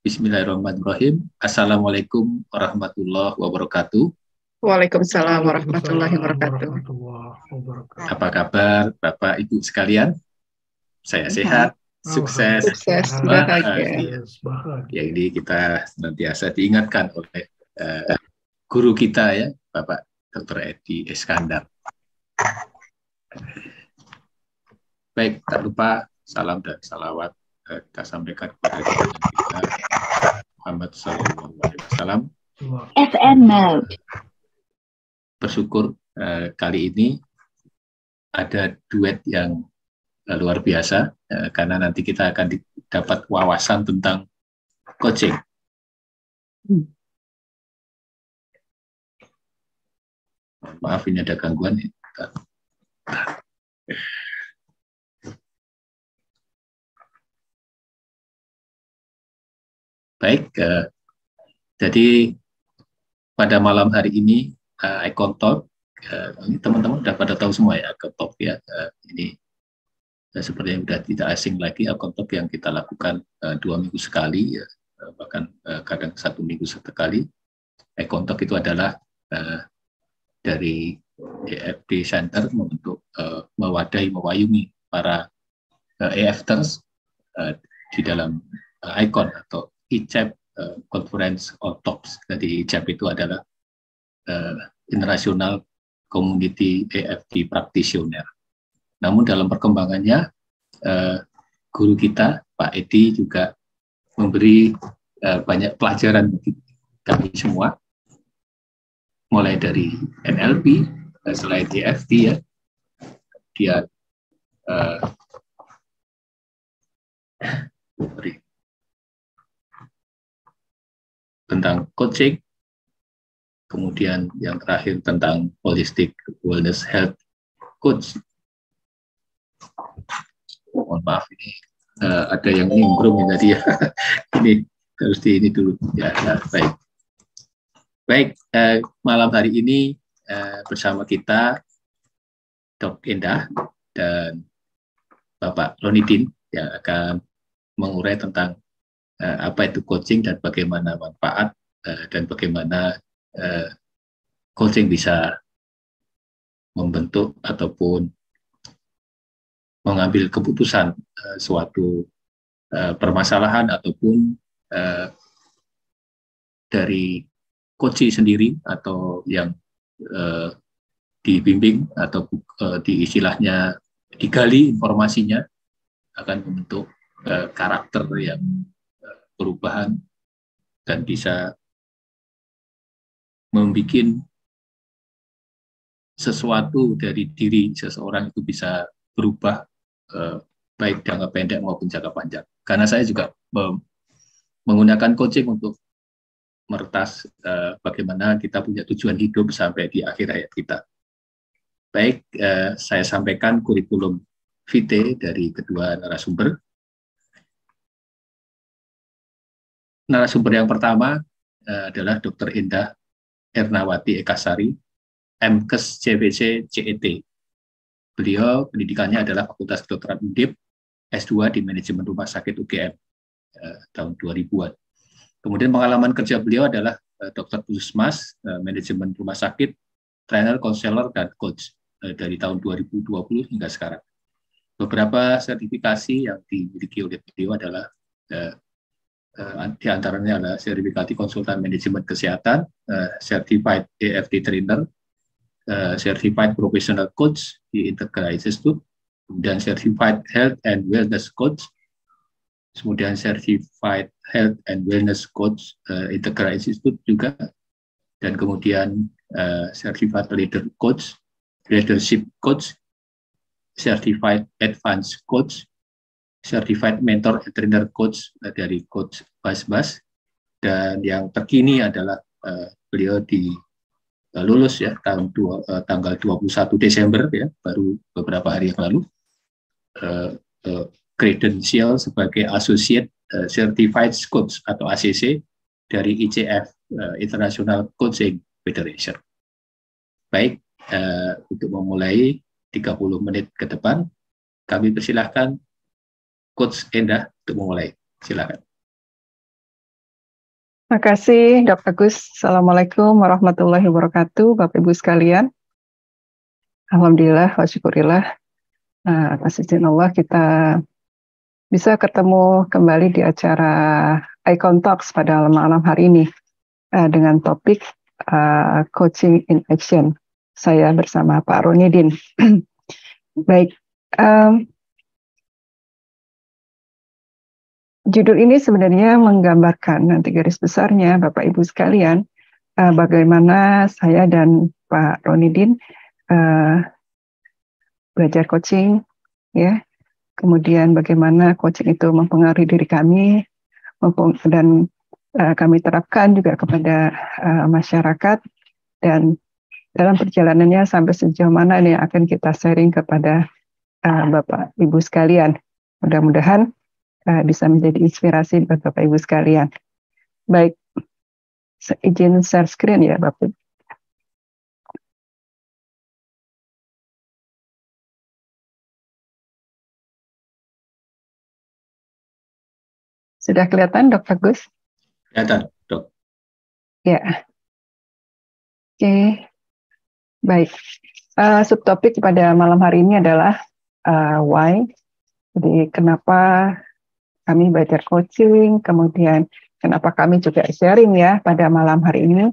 Bismillahirrahmanirrahim. Assalamualaikum warahmatullahi wabarakatuh. Waalaikumsalam warahmatullahi Waalaikumsalam wabarakatuh. warahmatullahi wabarakatuh. Apa kabar Bapak Ibu sekalian? Saya Sehat, sehat, sukses, sukses, Sehat, bahagia. bahagia. sukses, bahagia. Yang ini kita senantiasa diingatkan oleh guru kita ya, Bapak Dr. Edi Iskandar. Baik, tak lupa salam dan salawat kita sampaikan kepada kita Muhammad Sallallahu Alaihi Wasallam. FN mode. Bersyukur kali ini ada duet yang luar biasa karena nanti kita akan dapat wawasan tentang coaching. Maaf ini ada gangguan. Baik, jadi pada malam hari ini Icon Talk, ini teman-teman sudah pada tahu semua ya Icon Talk ya. Ini seperti yang sudah tidak asing lagi Icon Talk yang kita lakukan 2 minggu sekali, ya, bahkan kadang 1 minggu sekali. Icon Talk itu adalah dari EFD Center untuk mewayungi para EFTers di dalam Icon atau ICEP Conference on Talks. Jadi ICEP itu adalah International Community EFD Practitioner. Namun dalam perkembangannya guru kita Pak Edi juga memberi banyak pelajaran bagi kami semua, mulai dari NLP, selain EFD ya, dia tentang coaching, kemudian yang terakhir tentang holistic wellness health coach. Mohon maaf ini ada yang nimbrung ya tadi ya. Ini harus ini dulu ya. Baik. Baik, malam hari ini bersama kita Dok Endah dan Bapak Ronidin yang akan mengurai tentang apa itu coaching dan bagaimana manfaat dan bagaimana coaching bisa membentuk ataupun mengambil keputusan suatu permasalahan ataupun dari coach sendiri atau yang dibimbing atau di istilahnya digali informasinya akan membentuk karakter yang perubahan dan bisa membuat sesuatu dari diri seseorang itu bisa berubah baik jangka pendek maupun jangka panjang. Karena saya juga menggunakan coaching untuk meretas bagaimana kita punya tujuan hidup sampai di akhir hayat kita. Baik, saya sampaikan kurikulum vitae dari kedua narasumber. Narasumber yang pertama adalah Dr. Endah Ernawati Ekasari, MKes CVC CET. Beliau pendidikannya adalah Fakultas Kedokteran Undip, S2 di Manajemen Rumah Sakit UGM tahun 2000-an. Kemudian pengalaman kerja beliau adalah Dr. Puskesmas, Manajemen Rumah Sakit, Trainer, Konselor, dan Coach dari tahun 2020 hingga sekarang. Beberapa sertifikasi yang dimiliki oleh beliau adalah di antaranya adalah sertifikasi konsultan manajemen kesehatan, certified EFT trainer, certified professional coach di Integra Institute, kemudian certified health and wellness coach, kemudian certified health and wellness coach Integra Institute juga, dan kemudian certified leadership coach, certified advanced coach, certified mentor and trainer coach dari coach Bas, dan yang terkini adalah beliau lulus ya tanggal 21 Desember ya, baru beberapa hari yang lalu, kredensial sebagai Associate Certified Coach atau ACC dari ICF International Coaching Federation. Baik, untuk memulai 30 menit ke depan, kami persilahkan Coach Endah untuk memulai. Silakan. Terima kasih, Dr. Agus. Assalamualaikum warahmatullahi wabarakatuh, Bapak Ibu sekalian. Alhamdulillah, wa syukurillah. Atas izin Allah kita bisa ketemu kembali di acara Icon Talks pada malam hari ini dengan topik Coaching in Action. Saya bersama Pak Ronidin. Baik, judul ini sebenarnya menggambarkan nanti garis besarnya Bapak Ibu sekalian bagaimana saya dan Pak Ronidin belajar coaching, ya. Kemudian bagaimana coaching itu mempengaruhi diri kami dan kami terapkan juga kepada masyarakat, dan dalam perjalanannya sampai sejauh mana ini akan kita sharing kepada Bapak Ibu sekalian. Mudah-mudahan bisa menjadi inspirasi buat Bapak Ibu sekalian. Baik, izin share screen ya Bapak. Sudah kelihatan Dr. Gus? Kelihatan, Dok. Ya. Oke. Baik. Subtopik pada malam hari ini adalah why. Jadi kenapa kami belajar coaching, kemudian kenapa kami juga sharing ya pada malam hari ini.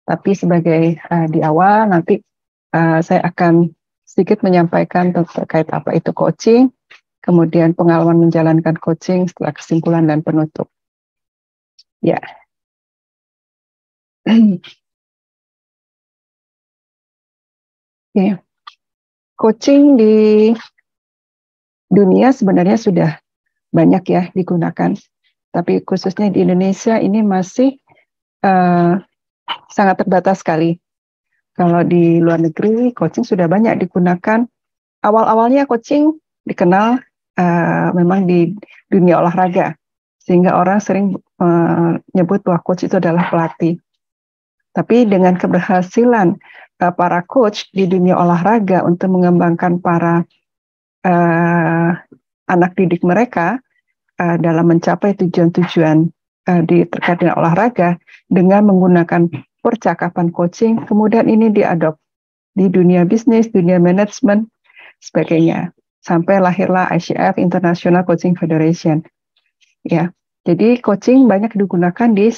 Tapi sebagai di awal nanti saya akan sedikit menyampaikan terkait apa itu coaching, kemudian pengalaman menjalankan coaching setelah kesimpulan dan penutup. Ya. Ya. Coaching di dunia sebenarnya sudah banyak ya digunakan, tapi khususnya di Indonesia ini masih sangat terbatas sekali. Kalau di luar negeri, coaching sudah banyak digunakan. Awal-awalnya coaching dikenal memang di dunia olahraga, sehingga orang sering menyebut bahwa coach itu adalah pelatih. Tapi dengan keberhasilan para coach di dunia olahraga untuk mengembangkan para anak didik mereka dalam mencapai tujuan-tujuan terkait dengan olahraga dengan menggunakan percakapan coaching, kemudian ini diadop di dunia bisnis, dunia manajemen, sebagainya. Sampai lahirlah ICF, International Coaching Federation. Ya, jadi coaching banyak digunakan di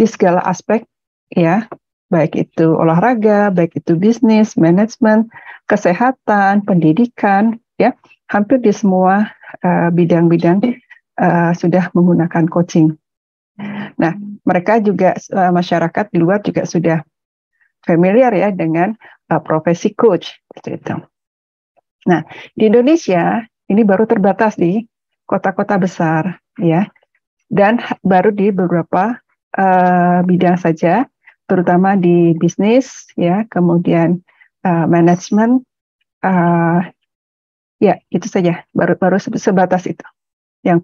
segala aspek, ya, baik itu olahraga, baik itu bisnis, manajemen, kesehatan, pendidikan, ya, hampir di semua bidang-bidang sudah menggunakan coaching. Nah, mereka juga masyarakat di luar juga sudah familiar ya dengan profesi coach, seperti itu. Nah, di Indonesia ini baru terbatas di kota-kota besar, ya, dan baru di beberapa bidang saja, terutama di bisnis, ya, kemudian manajemen, ya, itu saja, baru sebatas itu yang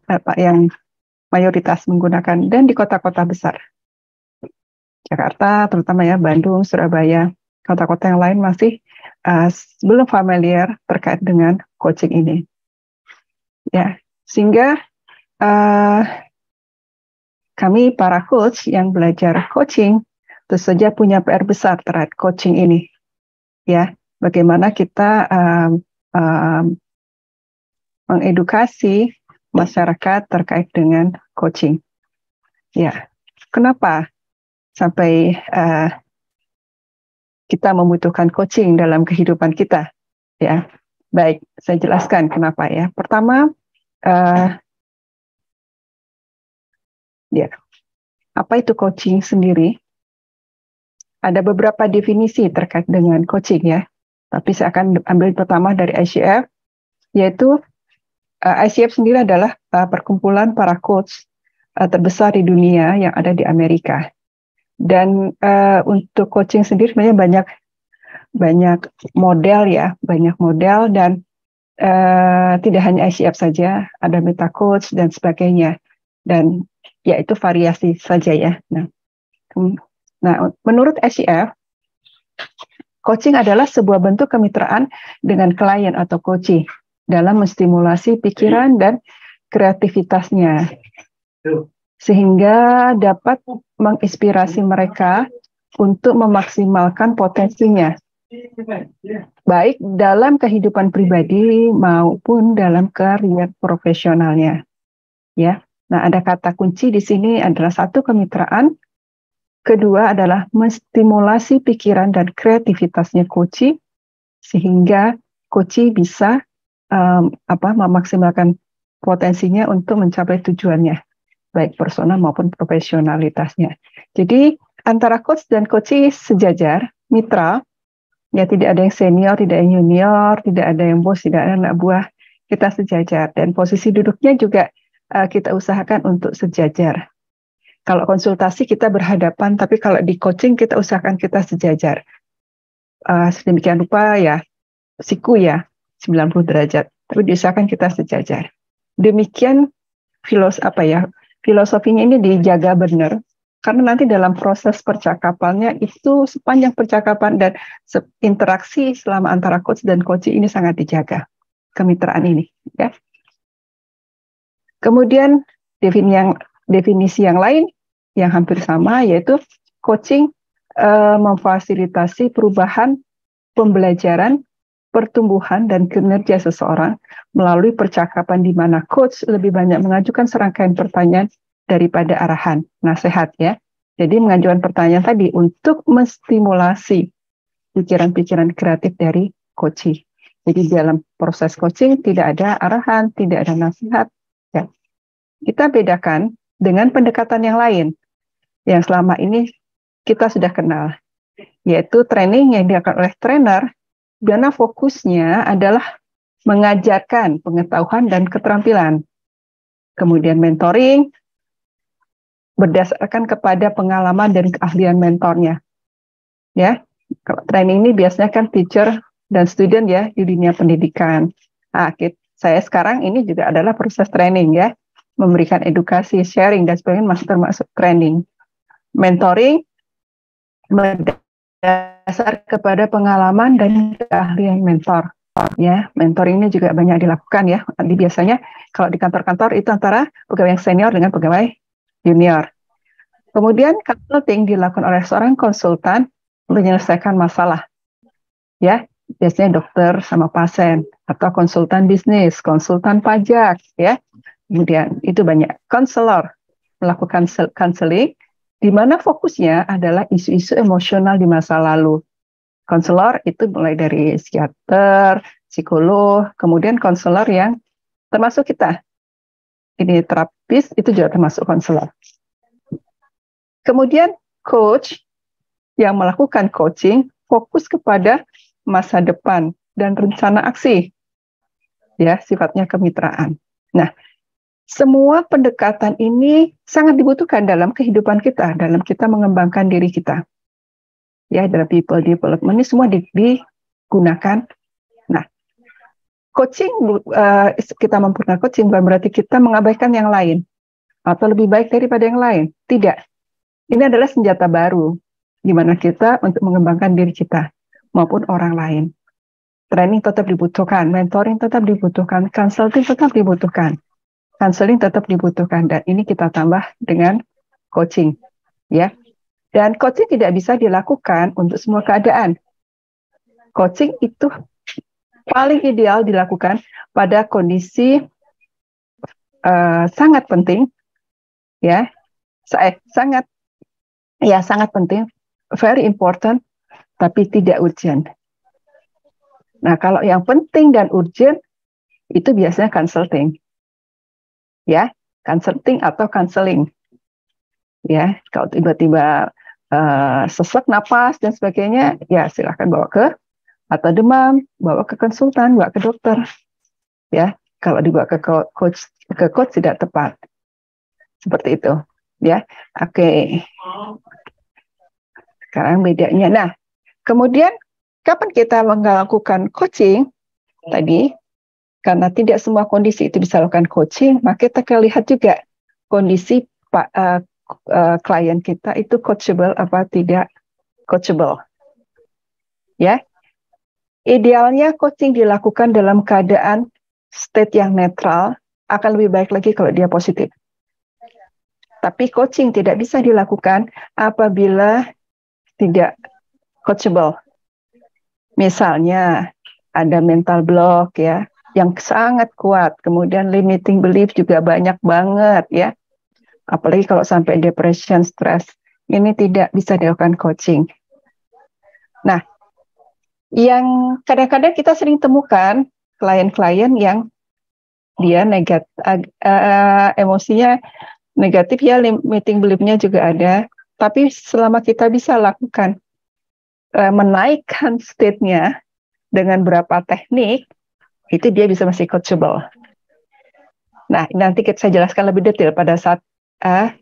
mayoritas menggunakan, dan di kota-kota besar, Jakarta, terutama ya, Bandung, Surabaya, kota-kota yang lain masih belum familiar terkait dengan coaching ini. Ya, sehingga kami para coach yang belajar coaching tentu saja punya PR besar terhadap coaching ini. Ya, bagaimana kita mengedukasi masyarakat terkait dengan coaching. Ya, kenapa sampai kita membutuhkan coaching dalam kehidupan kita, ya. Baik, saya jelaskan kenapa ya. Pertama, ya, apa itu coaching sendiri? Ada beberapa definisi terkait dengan coaching ya. Tapi saya akan ambil pertama dari ICF, yaitu ICF sendiri adalah perkumpulan para coach terbesar di dunia yang ada di Amerika. Dan untuk coaching sendiri sebenarnya banyak model ya, banyak model, dan tidak hanya ICF saja, ada meta coach dan sebagainya, dan ya itu variasi saja ya. Nah, menurut ICF, coaching adalah sebuah bentuk kemitraan dengan klien atau coachee dalam menstimulasi pikiran dan kreativitasnya. sehingga dapat menginspirasi mereka untuk memaksimalkan potensinya, baik dalam kehidupan pribadi maupun dalam karier profesionalnya. Ya, nah ada kata kunci di sini adalah satu, kemitraan. Kedua adalah menstimulasi pikiran dan kreativitasnya coach, sehingga coach bisa memaksimalkan potensinya untuk mencapai tujuannya, baik personal maupun profesionalitasnya. Jadi antara coach dan coach sejajar, mitra, ya tidak ada yang senior, tidak ada yang junior, tidak ada yang bos, tidak ada anak buah, kita sejajar. Dan posisi duduknya juga kita usahakan untuk sejajar. Kalau konsultasi kita berhadapan, tapi kalau di coaching kita usahakan kita sejajar. Sedemikian rupa ya, siku ya, 90 derajat. Tapi diusahakan kita sejajar. Demikian filosofinya ini dijaga benar. Karena nanti dalam proses percakapannya itu sepanjang percakapan dan interaksi selama antara coach dan coach ini sangat dijaga, kemitraan ini. Ya. Kemudian definisi yang lain yang hampir sama, yaitu coaching memfasilitasi perubahan, pembelajaran, pertumbuhan, dan kinerja seseorang melalui percakapan di mana coach lebih banyak mengajukan serangkaian pertanyaan daripada arahan, nasihat ya. Jadi mengajukan pertanyaan tadi untuk menstimulasi pikiran-pikiran kreatif dari coach. Jadi dalam proses coaching tidak ada arahan, tidak ada nasihat. Ya. Kita bedakan dengan pendekatan yang lain yang selama ini kita sudah kenal, yaitu training yang dilakukan oleh trainer, di mana fokusnya adalah mengajarkan pengetahuan dan keterampilan. Kemudian mentoring berdasarkan kepada pengalaman dan keahlian mentornya. Ya, kalau training ini biasanya kan teacher dan student ya di dunia pendidikan. Nah, saya sekarang ini juga adalah proses training ya, memberikan edukasi, sharing dan sebagainya masih termasuk training. Mentoring berdasar kepada pengalaman dan keahlian mentor. Ya, mentoring ini juga banyak dilakukan ya. Biasanya kalau di kantor-kantor itu antara pegawai yang senior dengan pegawai junior. Kemudian consulting dilakukan oleh seorang konsultan menyelesaikan masalah. Ya, biasanya dokter sama pasien atau konsultan bisnis, konsultan pajak ya. Kemudian itu banyak konselor melakukan counseling di mana fokusnya adalah isu-isu emosional di masa lalu. Konselor itu mulai dari psikiater, psikolog, kemudian konselor yang termasuk kita. Ini terapis itu juga termasuk konselor. Kemudian coach yang melakukan coaching fokus kepada masa depan dan rencana aksi. Ya, sifatnya kemitraan. Nah, semua pendekatan ini sangat dibutuhkan dalam kehidupan kita, dalam kita mengembangkan diri kita. Ya, dalam people development ini semua digunakan. Nah, coaching, kita mempergunakan coaching bukan berarti kita mengabaikan yang lain atau lebih baik daripada yang lain. Tidak. Ini adalah senjata baru di mana kita untuk mengembangkan diri kita maupun orang lain. Training tetap dibutuhkan, mentoring tetap dibutuhkan, consulting tetap dibutuhkan. Counseling tetap dibutuhkan dan ini kita tambah dengan coaching, ya. Dan coaching tidak bisa dilakukan untuk semua keadaan. Coaching itu paling ideal dilakukan pada kondisi sangat penting, ya, sangat penting, very important, tapi tidak urgent. Nah, kalau yang penting dan urgent itu biasanya consulting. Ya, consulting atau counseling. Ya, kalau tiba-tiba sesak napas dan sebagainya, ya silakan bawa ke, atau demam, bawa ke konsultan, bawa ke dokter. Ya, kalau dibawa ke coach tidak tepat. Seperti itu. Ya, oke. Sekarang bedanya. Nah, kemudian kapan kita melakukan coaching tadi? Karena tidak semua kondisi itu bisa lakukan coaching, maka kita akan lihat juga kondisi klien kita itu coachable apa tidak coachable. Ya, idealnya coaching dilakukan dalam keadaan state yang netral, akan lebih baik lagi kalau dia positif. Tapi coaching tidak bisa dilakukan apabila tidak coachable. Misalnya ada mental block ya yang sangat kuat, kemudian limiting belief juga banyak banget ya. Apalagi kalau sampai depression, stres, ini tidak bisa dilakukan coaching. Nah, yang kadang-kadang kita sering temukan klien-klien yang dia emosinya negatif ya, limiting belief-nya juga ada. Tapi selama kita bisa lakukan menaikkan state-nya dengan berapa teknik, itu dia bisa masih coachable. Nah, nanti saya jelaskan lebih detail pada saat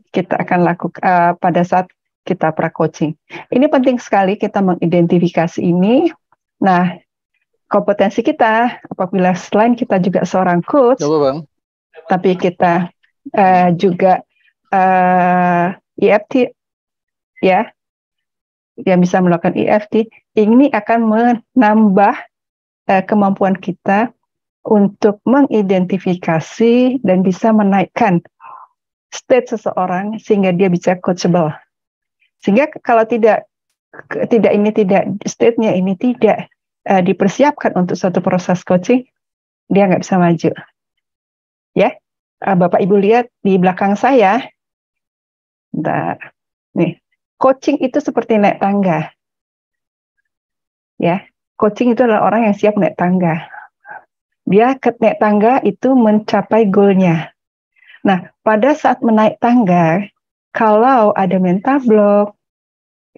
kita akan lakukan pada saat kita pra-coaching. Ini penting sekali kita mengidentifikasi ini. Nah, kompetensi kita apabila selain kita juga seorang coach, tapi kita juga EFT ya, yang bisa melakukan EFT, ini akan menambah kemampuan kita untuk mengidentifikasi dan bisa menaikkan state seseorang sehingga dia bisa coachable. Sehingga kalau tidak state-nya ini tidak dipersiapkan untuk suatu proses coaching, dia nggak bisa maju. Ya, Bapak Ibu lihat di belakang saya, nih, coaching itu seperti naik tangga. Ya, coaching itu adalah orang yang siap naik tangga. Dia naik tangga itu mencapai goalnya. Nah, pada saat menaik tangga, kalau ada mental block,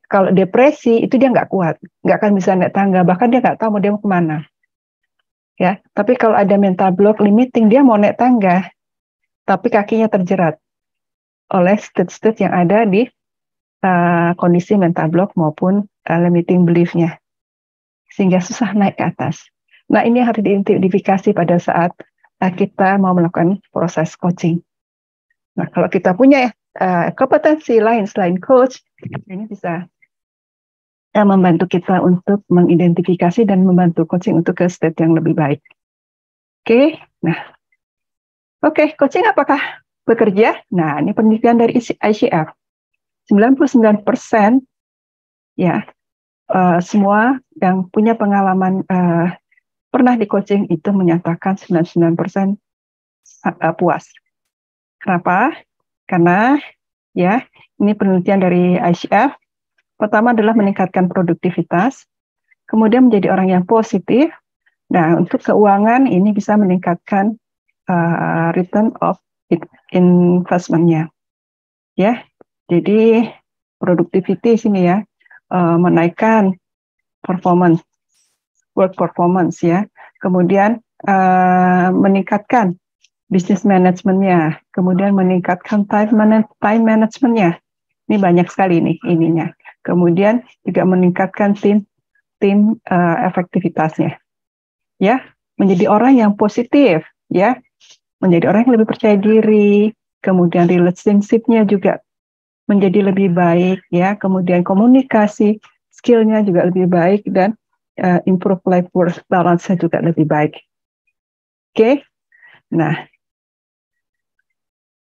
kalau depresi, itu dia nggak kuat, nggak akan bisa naik tangga, bahkan dia nggak tahu mau dia mau kemana. Ya, tapi kalau ada mental block limiting, dia mau naik tangga, tapi kakinya terjerat oleh state-state yang ada di kondisi mental block maupun limiting belief-nya, sehingga susah naik ke atas. Nah, ini harus diidentifikasi pada saat kita mau melakukan proses coaching. Nah, kalau kita punya kompetensi lain selain coach, ini bisa membantu kita untuk mengidentifikasi dan membantu coaching untuk ke state yang lebih baik. Oke, nah, coaching apakah bekerja? Nah, ini penelitian dari ICF. 99% ya, semua yang punya pengalaman pernah di coaching itu menyatakan 99% puas. Kenapa? Karena ya, ini penelitian dari ICF. Pertama adalah meningkatkan produktivitas, kemudian menjadi orang yang positif. Nah, untuk keuangan ini bisa meningkatkan return of investment-nya. Ya, jadi productivity sini ya, menaikkan performance, work performance ya. Kemudian meningkatkan business management-nya, kemudian meningkatkan time management-nya. Ini banyak sekali nih ininya. Kemudian juga meningkatkan tim efektivitasnya. Ya, menjadi orang yang positif, ya. Menjadi orang yang lebih percaya diri, kemudian relationship-nya juga menjadi lebih baik, ya. Kemudian komunikasi skill-nya juga lebih baik dan improve life work balance-nya juga lebih baik. Oke. Nah,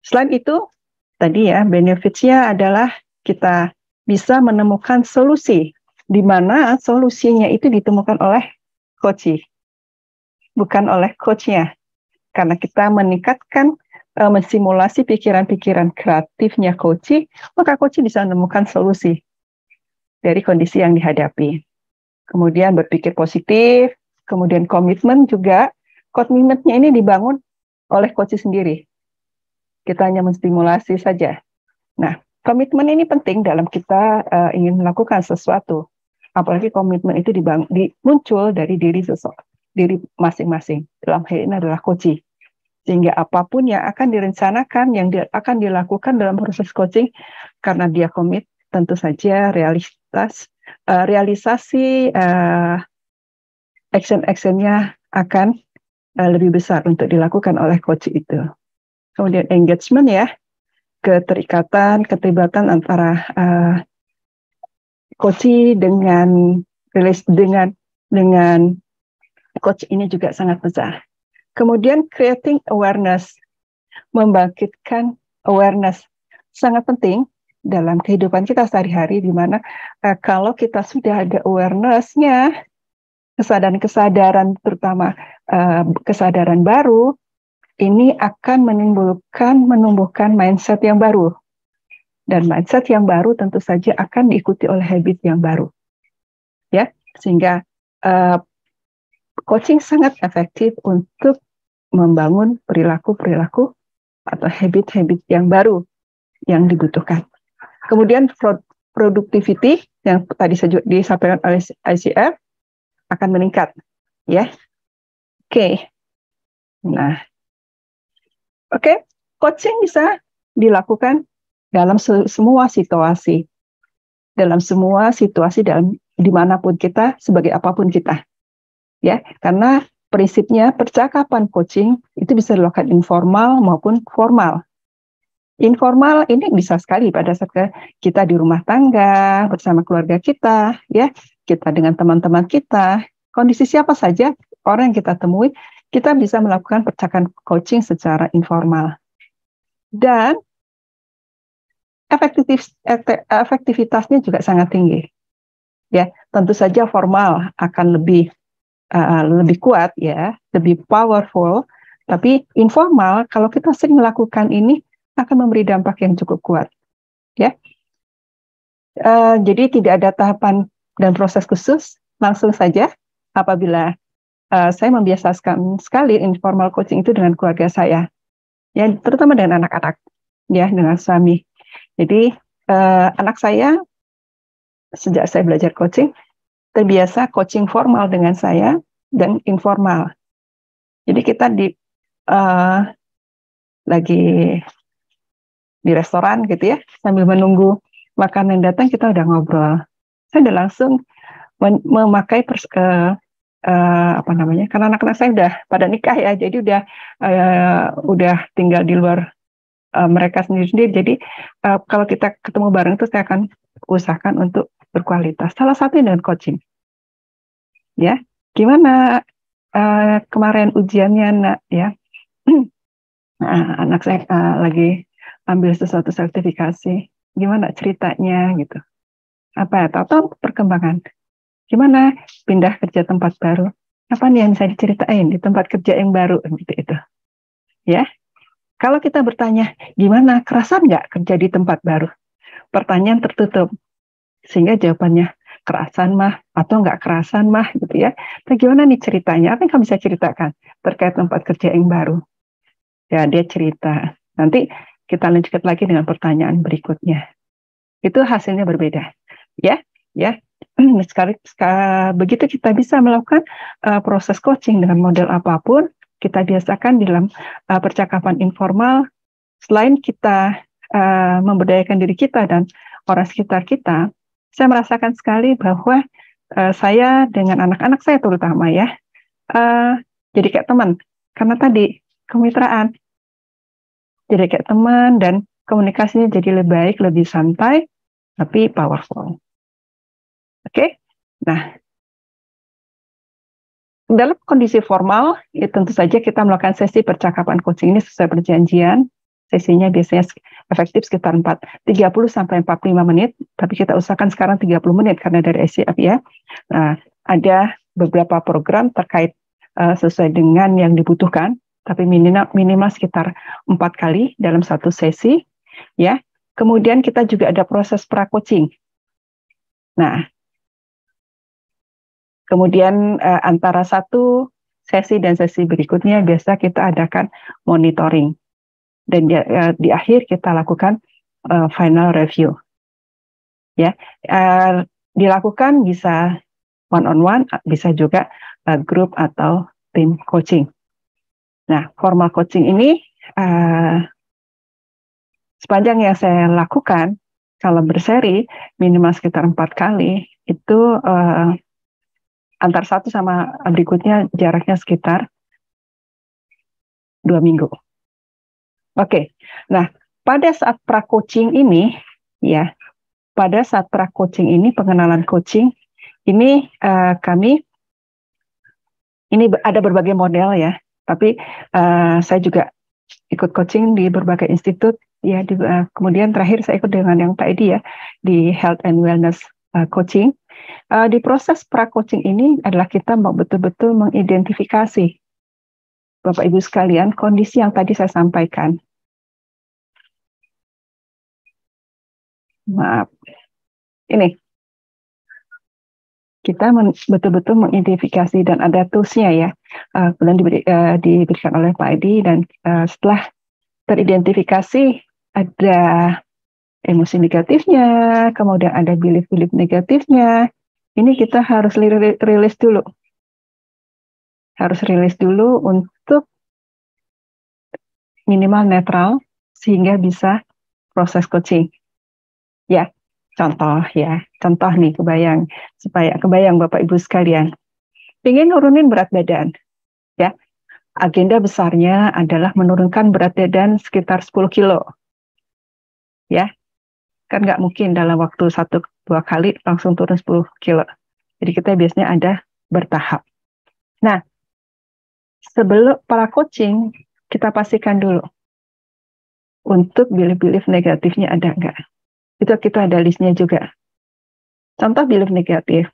selain itu tadi ya, benefits-nya adalah kita bisa menemukan solusi, di mana solusinya itu ditemukan oleh coach, bukan oleh coach-nya. Karena kita meningkatkan, mensimulasi pikiran-pikiran kreatifnya coach, maka coach bisa menemukan solusi dari kondisi yang dihadapi. Kemudian berpikir positif, kemudian komitmen juga, komitmennya ini dibangun oleh coach sendiri. Kita hanya menstimulasi saja. Nah, komitmen ini penting dalam kita ingin melakukan sesuatu. Apalagi komitmen itu muncul dari diri masing-masing. Dalam hal ini adalah coaching. Sehingga apapun yang akan direncanakan, yang akan dilakukan dalam proses coaching, karena dia komit, tentu saja realisasi action-actionnya akan lebih besar untuk dilakukan oleh coach itu. Kemudian engagement ya, keterlibatan antara coach dengan coach ini juga sangat besar. Kemudian creating awareness, membangkitkan awareness, sangat penting dalam kehidupan kita sehari-hari, di mana kalau kita sudah ada awareness-nya, kesadaran-kesadaran, terutama kesadaran baru, ini akan menumbuhkan mindset yang baru. Dan mindset yang baru tentu saja akan diikuti oleh habit yang baru. Ya, sehingga coaching sangat efektif untuk membangun perilaku-perilaku atau habit-habit yang baru yang dibutuhkan. Kemudian productivity yang tadi disampaikan oleh ICF akan meningkat, ya. Oke. Nah, coaching bisa dilakukan dalam semua situasi, dalam dimanapun kita, sebagai apapun kita, ya. Karena prinsipnya percakapan coaching itu bisa dilakukan informal maupun formal. Informal ini bisa sekali pada saat kita di rumah tangga bersama keluarga kita, ya, kita dengan teman-teman kita, kondisi siapa saja orang yang kita temui, kita bisa melakukan percakapan coaching secara informal. Dan efektivitasnya juga sangat tinggi. Ya, tentu saja formal akan lebih kuat, ya, lebih powerful. Tapi informal, kalau kita sering melakukan ini, akan memberi dampak yang cukup kuat. Ya, jadi tidak ada tahapan dan proses khusus, langsung saja. Apabila saya membiasakan sekali informal coaching itu dengan keluarga saya, ya, terutama dengan anak-anak, ya, dengan suami. Jadi anak saya sejak saya belajar coaching terbiasa coaching formal dengan saya dan informal. Jadi kita lagi di restoran gitu, ya, sambil menunggu makanan datang kita udah ngobrol. Saya udah langsung memakai karena anak-anak saya udah pada nikah, ya, jadi udah tinggal di luar mereka sendiri-sendiri. Jadi kalau kita ketemu bareng itu saya akan usahakan untuk berkualitas. Salah satunya dengan coaching. Ya, gimana kemarin ujiannya, Nak, ya? Anak saya lagi ambil sesuatu sertifikasi. Gimana ceritanya gitu? Apa atau perkembangan? Gimana pindah kerja tempat baru? Apa nih yang bisa diceritain di tempat kerja yang baru gitu itu? Ya. Kalau kita bertanya, gimana, kerasan nggak kerja di tempat baru? Pertanyaan tertutup. Sehingga jawabannya, kerasan mah, atau nggak kerasan mah, gitu, ya. Tapi gimana nih ceritanya? Apa yang kamu bisa ceritakan terkait tempat kerja yang baru? Ya, dia cerita. Nanti kita lanjutkan lagi dengan pertanyaan berikutnya. Itu hasilnya berbeda. Ya. Begitu kita bisa melakukan proses coaching dengan model apapun, kita biasakan dalam percakapan informal. Selain kita memberdayakan diri kita dan orang sekitar kita, saya merasakan sekali bahwa saya dengan anak-anak saya terutama, ya, jadi kayak teman. Karena tadi kemitraan, jadi kayak teman dan komunikasinya jadi lebih baik, lebih santai, tapi powerful. Oke? Nah, dalam kondisi formal, ya tentu saja kita melakukan sesi percakapan coaching ini sesuai perjanjian. Sesinya biasanya efektif sekitar 30-45 menit, tapi kita usahakan sekarang 30 menit karena dari ICF, ya. Nah, ada beberapa program terkait sesuai dengan yang dibutuhkan, tapi minimal sekitar 4 kali dalam satu sesi, ya. Kemudian kita juga ada proses pra-coaching. Nah, kemudian antara satu sesi dan sesi berikutnya biasa kita adakan monitoring. Dan di akhir kita lakukan final review. Ya, dilakukan bisa one-on-one, bisa juga group atau tim coaching. Nah, formal coaching ini sepanjang yang saya lakukan, kalau berseri minimal sekitar 4 kali, itu antar satu sama berikutnya jaraknya sekitar 2 minggu. Oke, nah pada saat pra-coaching ini, ya, pengenalan coaching ini kami ini ada berbagai model, ya, tapi saya juga ikut coaching di berbagai institut ya. Kemudian terakhir saya ikut dengan yang tadi ya, di health and wellness coaching. Di proses pra-coaching ini adalah kita mau betul-betul mengidentifikasi, Bapak Ibu sekalian, kondisi yang tadi saya sampaikan. Maaf. Ini. Kita betul-betul mengidentifikasi dan ada toolsnya ya. Kemudian diberikan oleh Pak Edi, dan setelah teridentifikasi ada emosi negatifnya, kemudian ada belief-belief negatifnya. Ini kita harus rilis dulu. Harus rilis dulu untuk minimal netral sehingga bisa proses coaching. Ya, contoh nih, supaya kebayang Bapak Ibu sekalian. Pengen nurunin berat badan, ya. Agenda besarnya adalah menurunkan berat badan sekitar 10 kilo. Ya, kan nggak mungkin dalam waktu 1-2 kali langsung turun 10 kilo. Jadi kita biasanya ada bertahap. Nah, sebelum para coaching, kita pastikan dulu untuk belief-belief negatifnya ada nggak. Itu kita ada listnya juga. Contoh belief negatif.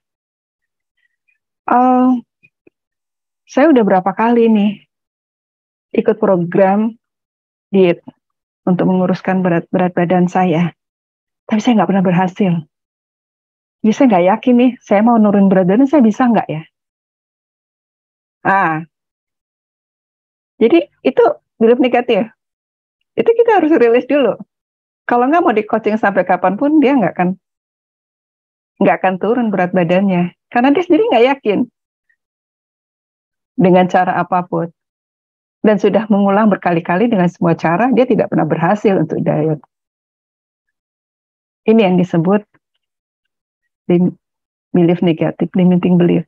Saya udah berapa kali nih ikut program diet untuk menguruskan berat badan saya, tapi saya nggak pernah berhasil. Jadi saya nggak yakin nih, saya mau nurun berat badan, saya bisa nggak ya? Jadi itu belief negatif. Itu kita harus rilis dulu. Kalau nggak mau di coaching sampai kapanpun, dia nggak akan turun berat badannya, karena dia sendiri nggak yakin dengan cara apapun. Dan sudah mengulang berkali-kali dengan semua cara, dia tidak pernah berhasil untuk diet. Ini yang disebut belief negatif, limiting belief.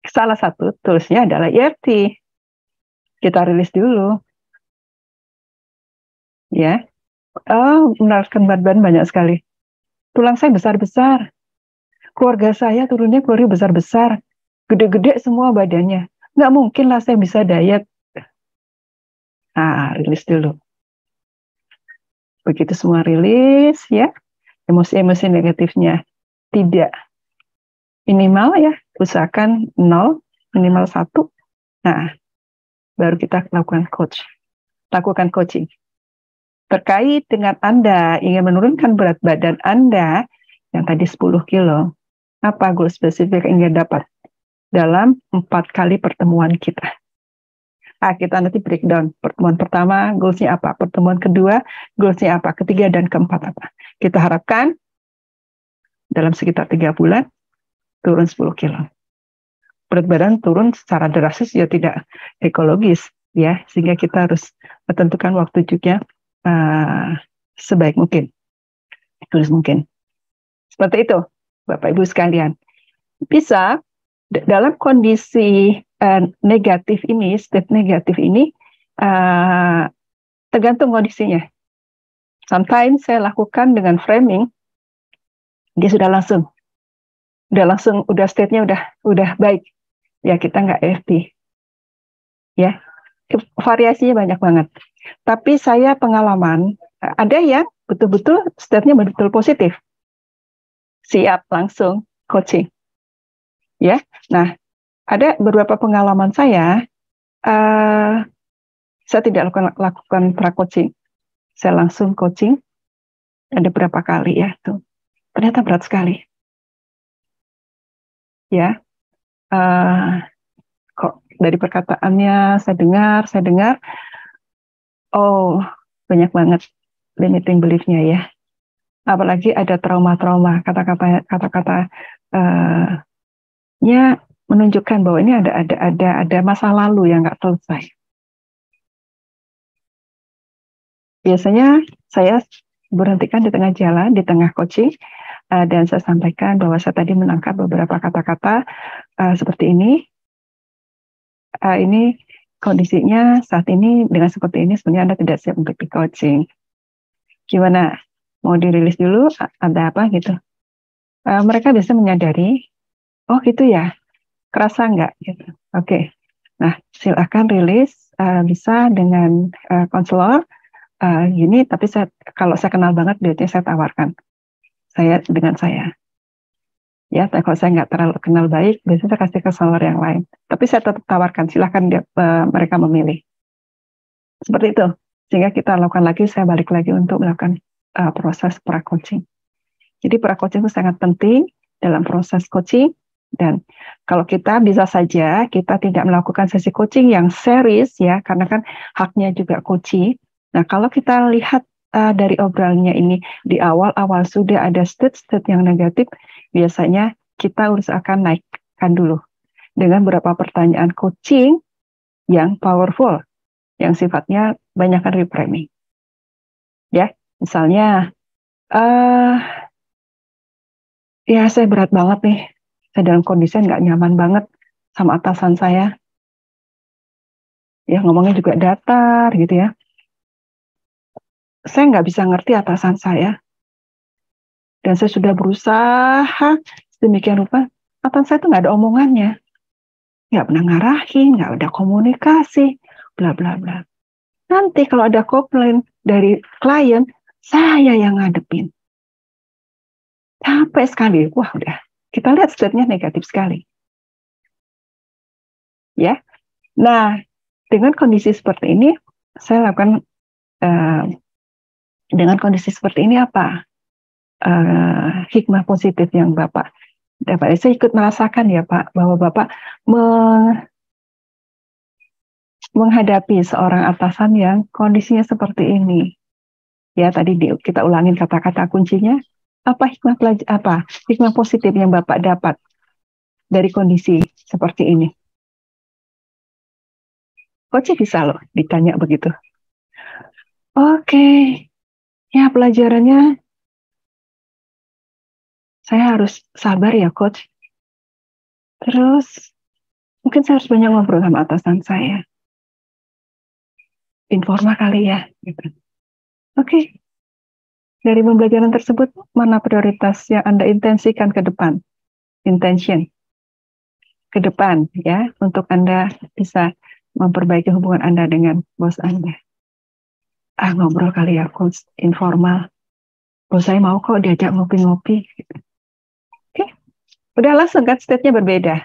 Salah satu toolsnya adalah EFT. Kita rilis dulu. Ya, menurunkan berat badan banyak sekali. Tulang saya besar-besar. Keluarga saya turunnya besar-besar. Gede-gede semua badannya. Nggak mungkin lah saya bisa diet. Rilis dulu. Begitu semua rilis, ya, emosi-emosi negatifnya tidak. Minimal ya, usahakan 0, minimal 1. Nah, baru kita lakukan coaching. Terkait dengan Anda ingin menurunkan berat badan Anda yang tadi 10 kilo, apa goal spesifik yang ingin dapat dalam 4 kali pertemuan kita? Kita nanti breakdown. Pertemuan pertama, goalsnya apa? Pertemuan kedua, goalsnya apa? Ketiga dan keempat apa? Kita harapkan dalam sekitar 3 bulan, turun 10 kilo. Berat badan turun secara drastis ya tidak ekologis, ya, sehingga kita harus menentukan waktu juga sebaik mungkin, tulus mungkin. Seperti itu, Bapak Ibu sekalian. Bisa dalam kondisi negatif ini, state negatif ini, tergantung kondisinya. Sometimes saya lakukan dengan framing, dia sudah state-nya udah baik. Ya, kita nggak EFT. Ya, variasinya banyak banget. Tapi saya pengalaman, ada yang betul-betul state-nya betul positif. Siap langsung coaching. Ya, nah, ada beberapa pengalaman saya tidak lakukan pra-coaching. Saya langsung coaching, ada berapa kali ya, tuh. Ternyata berat sekali. Ya, kok dari perkataannya saya dengar, oh, banyak banget limiting belief-nya ya. Apalagi ada trauma-trauma, kata-katanya menunjukkan bahwa ini ada masa lalu yang nggak selesai. Biasanya saya berhentikan di tengah jalan, di tengah coaching, dan saya sampaikan bahwa saya tadi menangkap beberapa kata-kata seperti ini. Ini kondisinya saat ini dengan seperti ini, sebenarnya Anda tidak siap untuk di coaching. Gimana? Mau dirilis dulu? Ada apa gitu? Mereka bisa menyadari, oh gitu ya, kerasa nggak? Gitu. Oke. Nah, silakan rilis, bisa dengan konselor, gini, tapi kalau saya kenal banget, biasanya saya tawarkan saya dengan saya. Ya, tapi kalau saya nggak terlalu kenal baik, biasanya saya kasih ke seller yang lain. Tapi saya tetap tawarkan, silahkan mereka memilih. Seperti itu. Sehingga kita lakukan lagi, saya balik lagi untuk melakukan proses pra-coaching. Jadi pra-coaching itu sangat penting dalam proses coaching. Dan kalau kita bisa saja, kita tidak melakukan sesi coaching yang serius ya, karena kan haknya juga coaching. Nah, kalau kita lihat dari obrolannya ini, di awal-awal sudah ada state-state yang negatif, biasanya kita akan naikkan dulu dengan beberapa pertanyaan coaching yang powerful, yang sifatnya banyakkan reframing. Ya, misalnya, ya saya berat banget nih, saya dalam kondisi nggak nyaman banget sama atasan saya. Ya, ngomongnya juga datar gitu ya. Saya nggak bisa ngerti atasan saya. Dan saya sudah berusaha sedemikian rupa, atasan saya itu nggak ada omongannya. Nggak pernah ngarahin, nggak ada komunikasi, bla bla bla. Nanti kalau ada komplain dari klien, saya yang ngadepin. Capek sekali. Wah udah, kita lihat state-nya negatif sekali. Ya, nah dengan kondisi seperti ini, saya lakukan dengan kondisi seperti ini apa? Hikmah positif yang Bapak dapat. Saya ikut merasakan ya Pak, bahwa Bapak menghadapi seorang atasan yang kondisinya seperti ini. Ya, tadi kita ulangin kata-kata kuncinya. Apa hikmah positif yang Bapak dapat dari kondisi seperti ini? Coach bisa loh ditanya begitu. Oke, ya pelajarannya saya harus sabar ya Coach. Terus mungkin saya harus banyak ngobrol sama atasan saya. Informal kali ya. Gitu. Oke. Dari pembelajaran tersebut, mana prioritas yang Anda intensikan ke depan? Intention. Ke depan ya, untuk Anda bisa memperbaiki hubungan Anda dengan bos Anda. Ngobrol kali ya Coach, informal. Bos saya mau kok diajak ngopi-ngopi. Gitu. Oke. Udah langsung kan state-nya berbeda.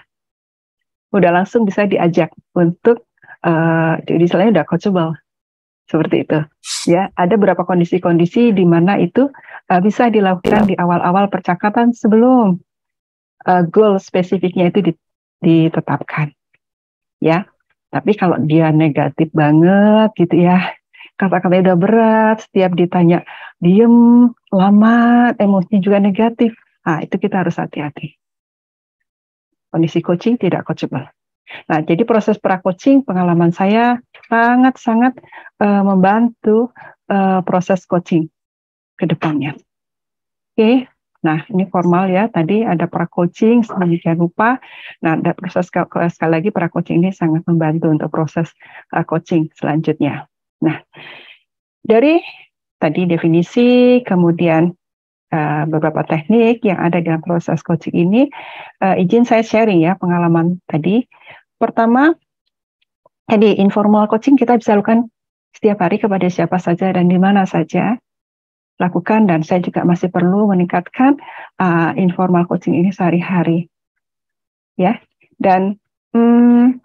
Udah langsung bisa diajak untuk jadi istilahnya udah coachable. Seperti itu. Ya, ada beberapa kondisi-kondisi di mana itu bisa dilakukan di awal-awal percakapan sebelum goal spesifiknya itu ditetapkan. Ya. Tapi kalau dia negatif banget gitu ya, kata-katanya udah berat, setiap ditanya diem, lama, emosi juga negatif. Nah, itu kita harus hati-hati. Kondisi coaching tidak coachable. Nah, jadi proses pra-coaching pengalaman saya sangat-sangat membantu proses coaching ke depannya. Oke, nah ini formal ya, tadi ada pra-coaching sedemikian rupa. Nah, ada proses sekali lagi pra-coaching ini sangat membantu untuk proses coaching selanjutnya. Nah, dari tadi definisi, kemudian beberapa teknik yang ada dalam proses coaching ini, izin saya sharing ya pengalaman tadi. Pertama, tadi informal coaching kita bisa lakukan setiap hari kepada siapa saja dan di mana saja lakukan, dan saya juga masih perlu meningkatkan informal coaching ini sehari-hari ya. Dan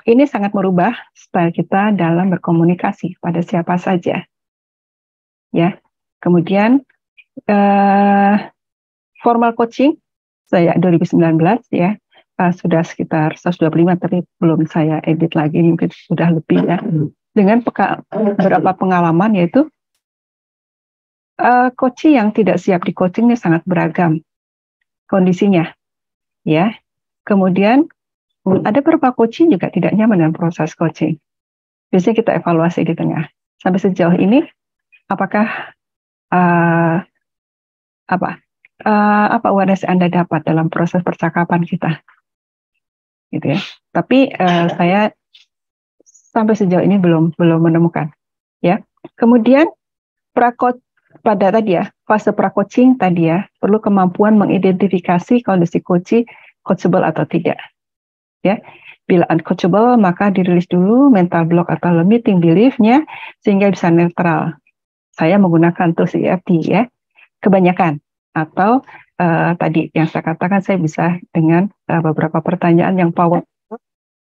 ini sangat merubah style kita dalam berkomunikasi pada siapa saja ya. Kemudian formal coaching saya 2019 ya, sudah sekitar 125, tapi belum saya edit lagi, mungkin sudah lebih ya. Dengan beberapa pengalaman, yaitu coaching yang tidak siap di coaching ini sangat beragam kondisinya ya. Kemudian ada beberapa coaching juga tidak nyaman dengan proses coaching. Biasanya kita evaluasi di tengah. Sampai sejauh ini apakah apa awareness Anda dapat dalam proses percakapan kita, gitu ya. Tapi saya sampai sejauh ini belum menemukan, ya. Kemudian pada tadi ya fase pra-coaching tadi ya, perlu kemampuan mengidentifikasi kondisi coachable atau tidak, ya. Bila uncoachable maka dirilis dulu mental block atau limiting belief-nya sehingga bisa netral. saya menggunakan tools EFT ya, kebanyakan. Atau tadi yang saya katakan saya bisa dengan beberapa pertanyaan yang powerful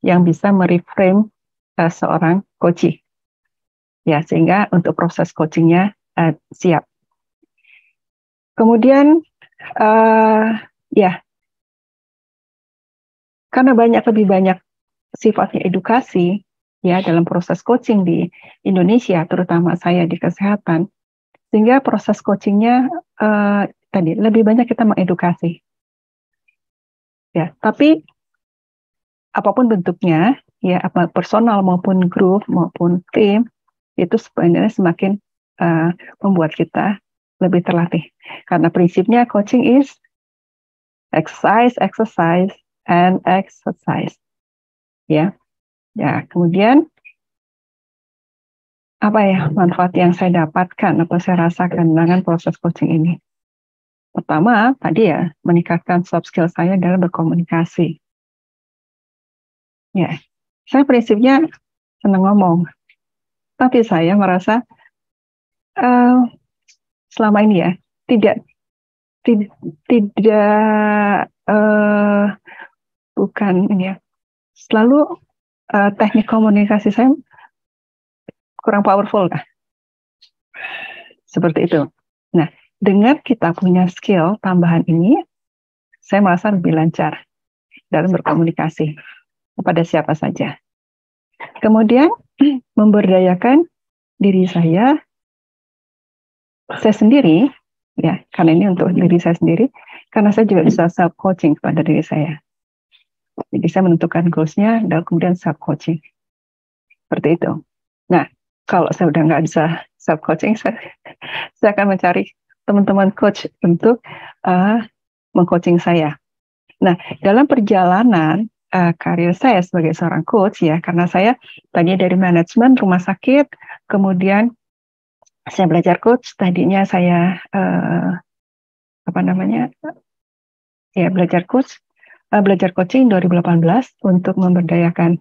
yang bisa mereframe seorang coachee. Ya, sehingga untuk proses coachingnya siap. Kemudian ya, karena lebih banyak sifatnya edukasi ya dalam proses coaching di Indonesia, terutama saya di kesehatan, sehingga proses coachingnya tadi lebih banyak kita mengedukasi. Ya, tapi apapun bentuknya, ya apa personal maupun grup maupun tim, itu sebenarnya semakin membuat kita lebih terlatih. Karena prinsipnya coaching is exercise, exercise, and exercise. Ya, kemudian apa ya manfaat yang saya dapatkan atau saya rasakan dengan proses coaching ini? Pertama, tadi ya meningkatkan soft skill saya dalam berkomunikasi. Ya, saya prinsipnya senang ngomong, tapi saya merasa selama ini ya tidak bukan ini ya, selalu teknik komunikasi saya kurang powerful kah? Seperti itu. Nah, dengan kita punya skill tambahan ini, saya merasa lebih lancar dalam berkomunikasi kepada siapa saja. Kemudian memberdayakan diri saya sendiri, ya, karena ini untuk diri saya sendiri, karena saya juga bisa self coaching pada diri saya. Jadi saya menentukan goals-nya dan kemudian self coaching. Seperti itu. Nah, kalau saya udah nggak bisa self coaching, saya akan mencari teman-teman coach untuk mengcoaching saya. Nah, dalam perjalanan karir saya sebagai seorang coach ya, karena saya tadinya dari manajemen rumah sakit, kemudian saya belajar coach. Tadinya saya belajar coaching 2018 untuk memberdayakan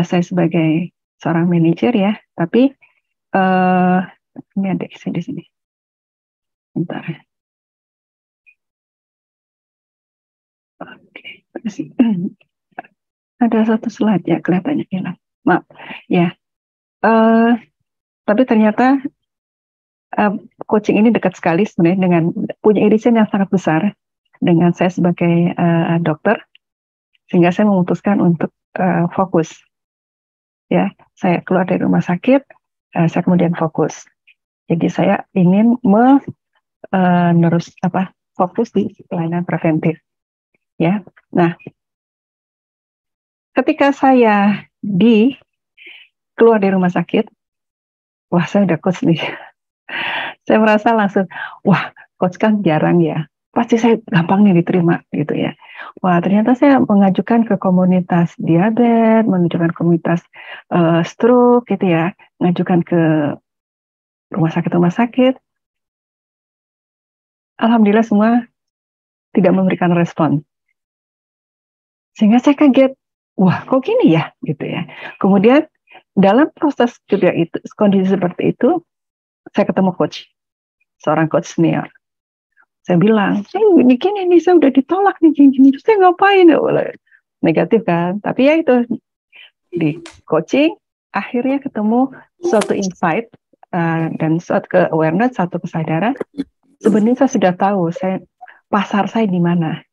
saya sebagai seorang manajer ya. Tapi ini ada saya di sini. Bentar. Oke. Ada satu slide ya kelihatannya hilang. Maaf ya. Tapi ternyata coaching ini dekat sekali sebenarnya dengan punya irisan yang sangat besar dengan saya sebagai dokter, sehingga saya memutuskan untuk fokus. Ya, saya keluar dari rumah sakit, saya kemudian fokus. Jadi saya ingin fokus di pelayanan preventif. Ya, nah, ketika saya keluar dari rumah sakit, wah saya udah coach nih. Saya merasa langsung, wah coach kan jarang ya, pasti saya gampang nih diterima gitu ya. Wah ternyata saya mengajukan ke komunitas diabetes, mengajukan komunitas stroke gitu ya, mengajukan ke rumah sakit. Alhamdulillah semua tidak memberikan respon. Sehingga saya kaget, wah kok gini ya gitu ya. Kemudian dalam proses juga itu, kondisi seperti itu, saya ketemu coach, seorang coach senior. Saya bilang, gini nih, saya udah ditolak nih, gini. Terus saya ngapain? Negatif kan? Tapi ya itu, di coaching, akhirnya ketemu suatu insight, dan suatu awareness, satu kesadaran. Sebenarnya saya sudah tahu, pasar saya di mana.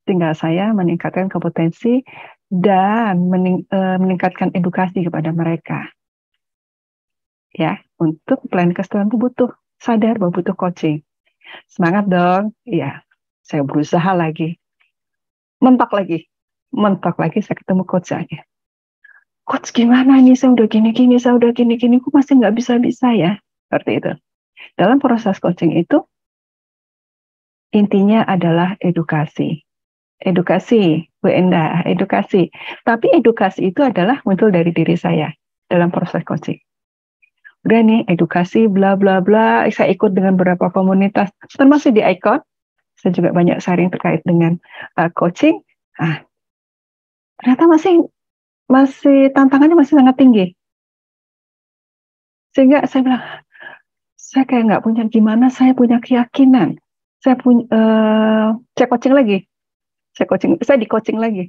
Tinggal saya meningkatkan kompetensi dan meningkatkan edukasi kepada mereka. Ya, untuk pelayanan kesehatan itu butuh sadar bahwa butuh coaching. Semangat dong, iya. Saya berusaha lagi, mentok lagi, saya ketemu coach aja. Coach gimana nih, saya udah gini, kok masih nggak bisa ya? Seperti itu. Dalam proses coaching itu, intinya adalah edukasi. Edukasi, Bu Enda, edukasi. Tapi edukasi itu adalah muncul dari diri saya dalam proses coaching. Udah nih, edukasi, bla bla bla. Saya ikut dengan beberapa komunitas, termasuk di ICON. Saya juga banyak sharing terkait dengan coaching. Nah, ternyata masih tantangannya masih sangat tinggi. Sehingga saya bilang, saya kayak nggak punya gimana, saya punya keyakinan. Saya coaching lagi. Saya di coaching lagi.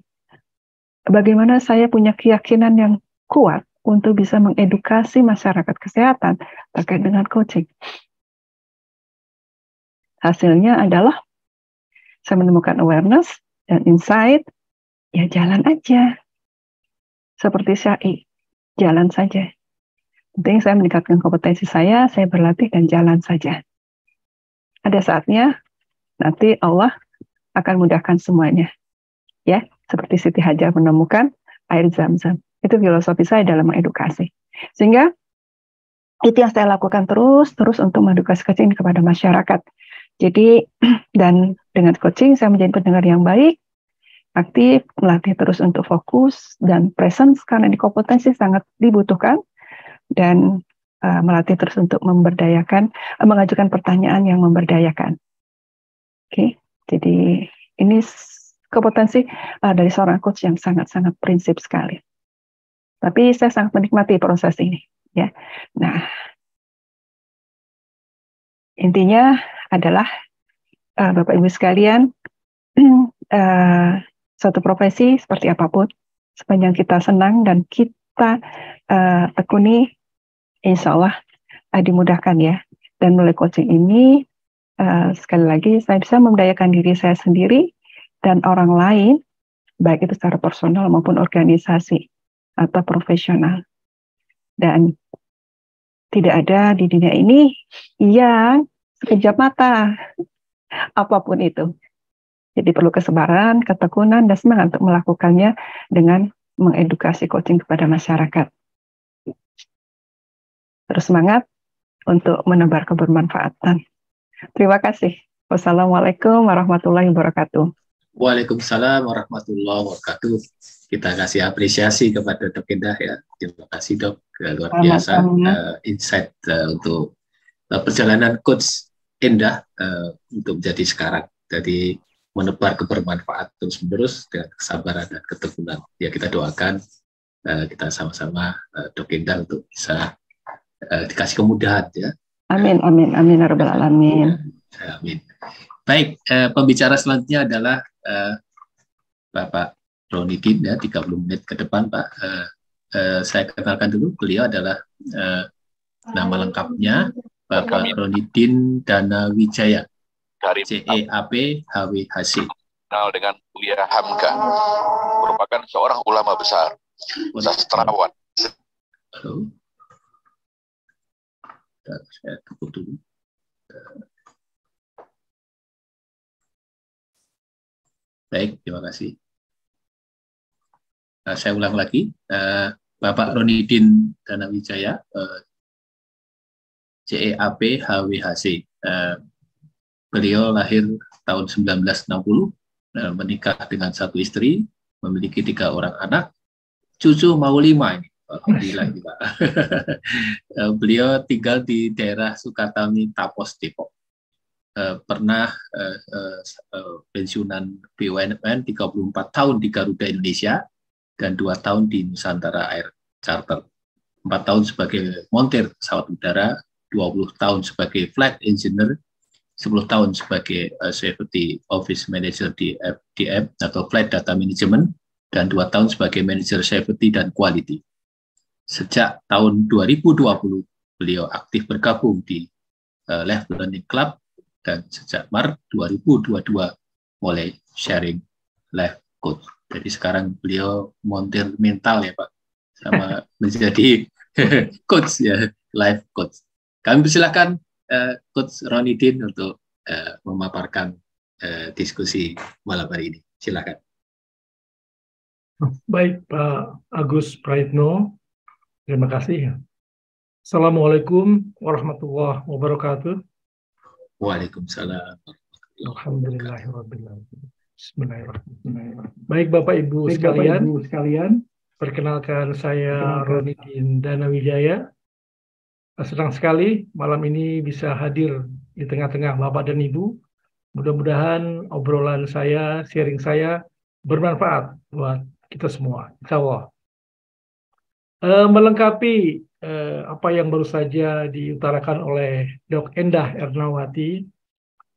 Bagaimana saya punya keyakinan yang kuat untuk bisa mengedukasi masyarakat kesehatan terkait dengan coaching. Hasilnya adalah saya menemukan awareness dan insight, ya jalan aja. Seperti Syai, jalan saja. Penting saya meningkatkan kompetensi saya berlatih dan jalan saja. Ada saatnya nanti Allah akan mudahkan semuanya. Ya, seperti Siti Hajar menemukan air Zam-Zam. Itu filosofi saya dalam mengedukasi. Sehingga itu yang saya lakukan terus untuk mengedukasi coaching kepada masyarakat. Jadi, dan dengan coaching saya menjadi pendengar yang baik, aktif, melatih terus untuk fokus dan presence karena di kompetensi sangat dibutuhkan, dan melatih terus untuk memberdayakan, mengajukan pertanyaan yang memberdayakan. Oke, jadi ini kompetensi dari seorang coach yang sangat-sangat prinsip sekali. Tapi saya sangat menikmati proses ini, ya. Nah, intinya adalah Bapak Ibu sekalian, suatu profesi seperti apapun, sepanjang kita senang dan kita tekuni, insya Allah dimudahkan ya. Dan melalui coaching ini, sekali lagi saya bisa memberdayakan diri saya sendiri dan orang lain, baik itu secara personal maupun organisasi atau profesional. Dan tidak ada di dunia ini yang sekejap mata, apapun itu. Jadi perlu kesabaran, ketekunan, dan semangat untuk melakukannya dengan mengedukasi coaching kepada masyarakat. Terus semangat untuk menebar kebermanfaatan. Terima kasih. Wassalamualaikum warahmatullahi wabarakatuh. Waalaikumsalam warahmatullahi wabarakatuh. Kita kasih apresiasi kepada Dok Indah ya. Terima kasih Dok, luar biasa insight untuk perjalanan Coach Indah untuk menjadi sekarang. Jadi menebar kebermanfaat terus-menerus dengan kesabaran dan ketekunan. Ya kita doakan kita sama-sama Dok Indah untuk bisa dikasih kemudahan ya. Amin, amin, amin, ya rabbal alamin. Amin. Baik, pembicara selanjutnya adalah Bapak Ronidin ya, 30 menit ke depan Pak. Saya kenalkan dulu, beliau adalah nama lengkapnya Bapak Ronidin Danawijaya, CEAP HWHC. Kenal dengan Buya Hamka, merupakan seorang ulama besar, sastrawan. Halo. Saya tutup dulu. Baik, terima kasih. Saya ulang lagi, Bapak Ronidin Danawijaya, CEAP HWHC. Beliau lahir tahun 1960, menikah dengan satu istri, memiliki 3 orang anak, cucu mau 5 ini. Alhamdulillah ini Pak. Beliau tinggal di daerah Sukatami, Tapos, Depok. Pernah pensiunan BUMN 34 tahun di Garuda Indonesia dan 2 tahun di Nusantara Air Charter. 4 tahun sebagai montir pesawat udara, 20 tahun sebagai flight engineer, 10 tahun sebagai safety office manager di FDM atau flight data management, dan 2 tahun sebagai manager safety dan quality. Sejak tahun 2020, beliau aktif bergabung di Life Learning Club, dan sejak Maret 2022 mulai sharing Life Coach. Jadi sekarang beliau montir mental ya Pak, sama menjadi coach ya, Life Coach. Kami persilakan Coach Ronidin untuk memaparkan diskusi malam hari ini. Silakan. Baik Pak Agus Praitno, terima kasih. Assalamualaikum warahmatullahi wabarakatuh. Waalaikumsalam. Alhamdulillahirrahmanirrahim. Bismillahirrahmanirrahim. Baik Bapak Ibu sekalian, perkenalkan saya Ronidin Danawijaya. Senang sekali malam ini bisa hadir di tengah-tengah Bapak dan Ibu. Mudah-mudahan obrolan saya, sharing saya bermanfaat buat kita semua, insya Allah. Melengkapi apa yang baru saja diutarakan oleh Dok Endah Ernawati,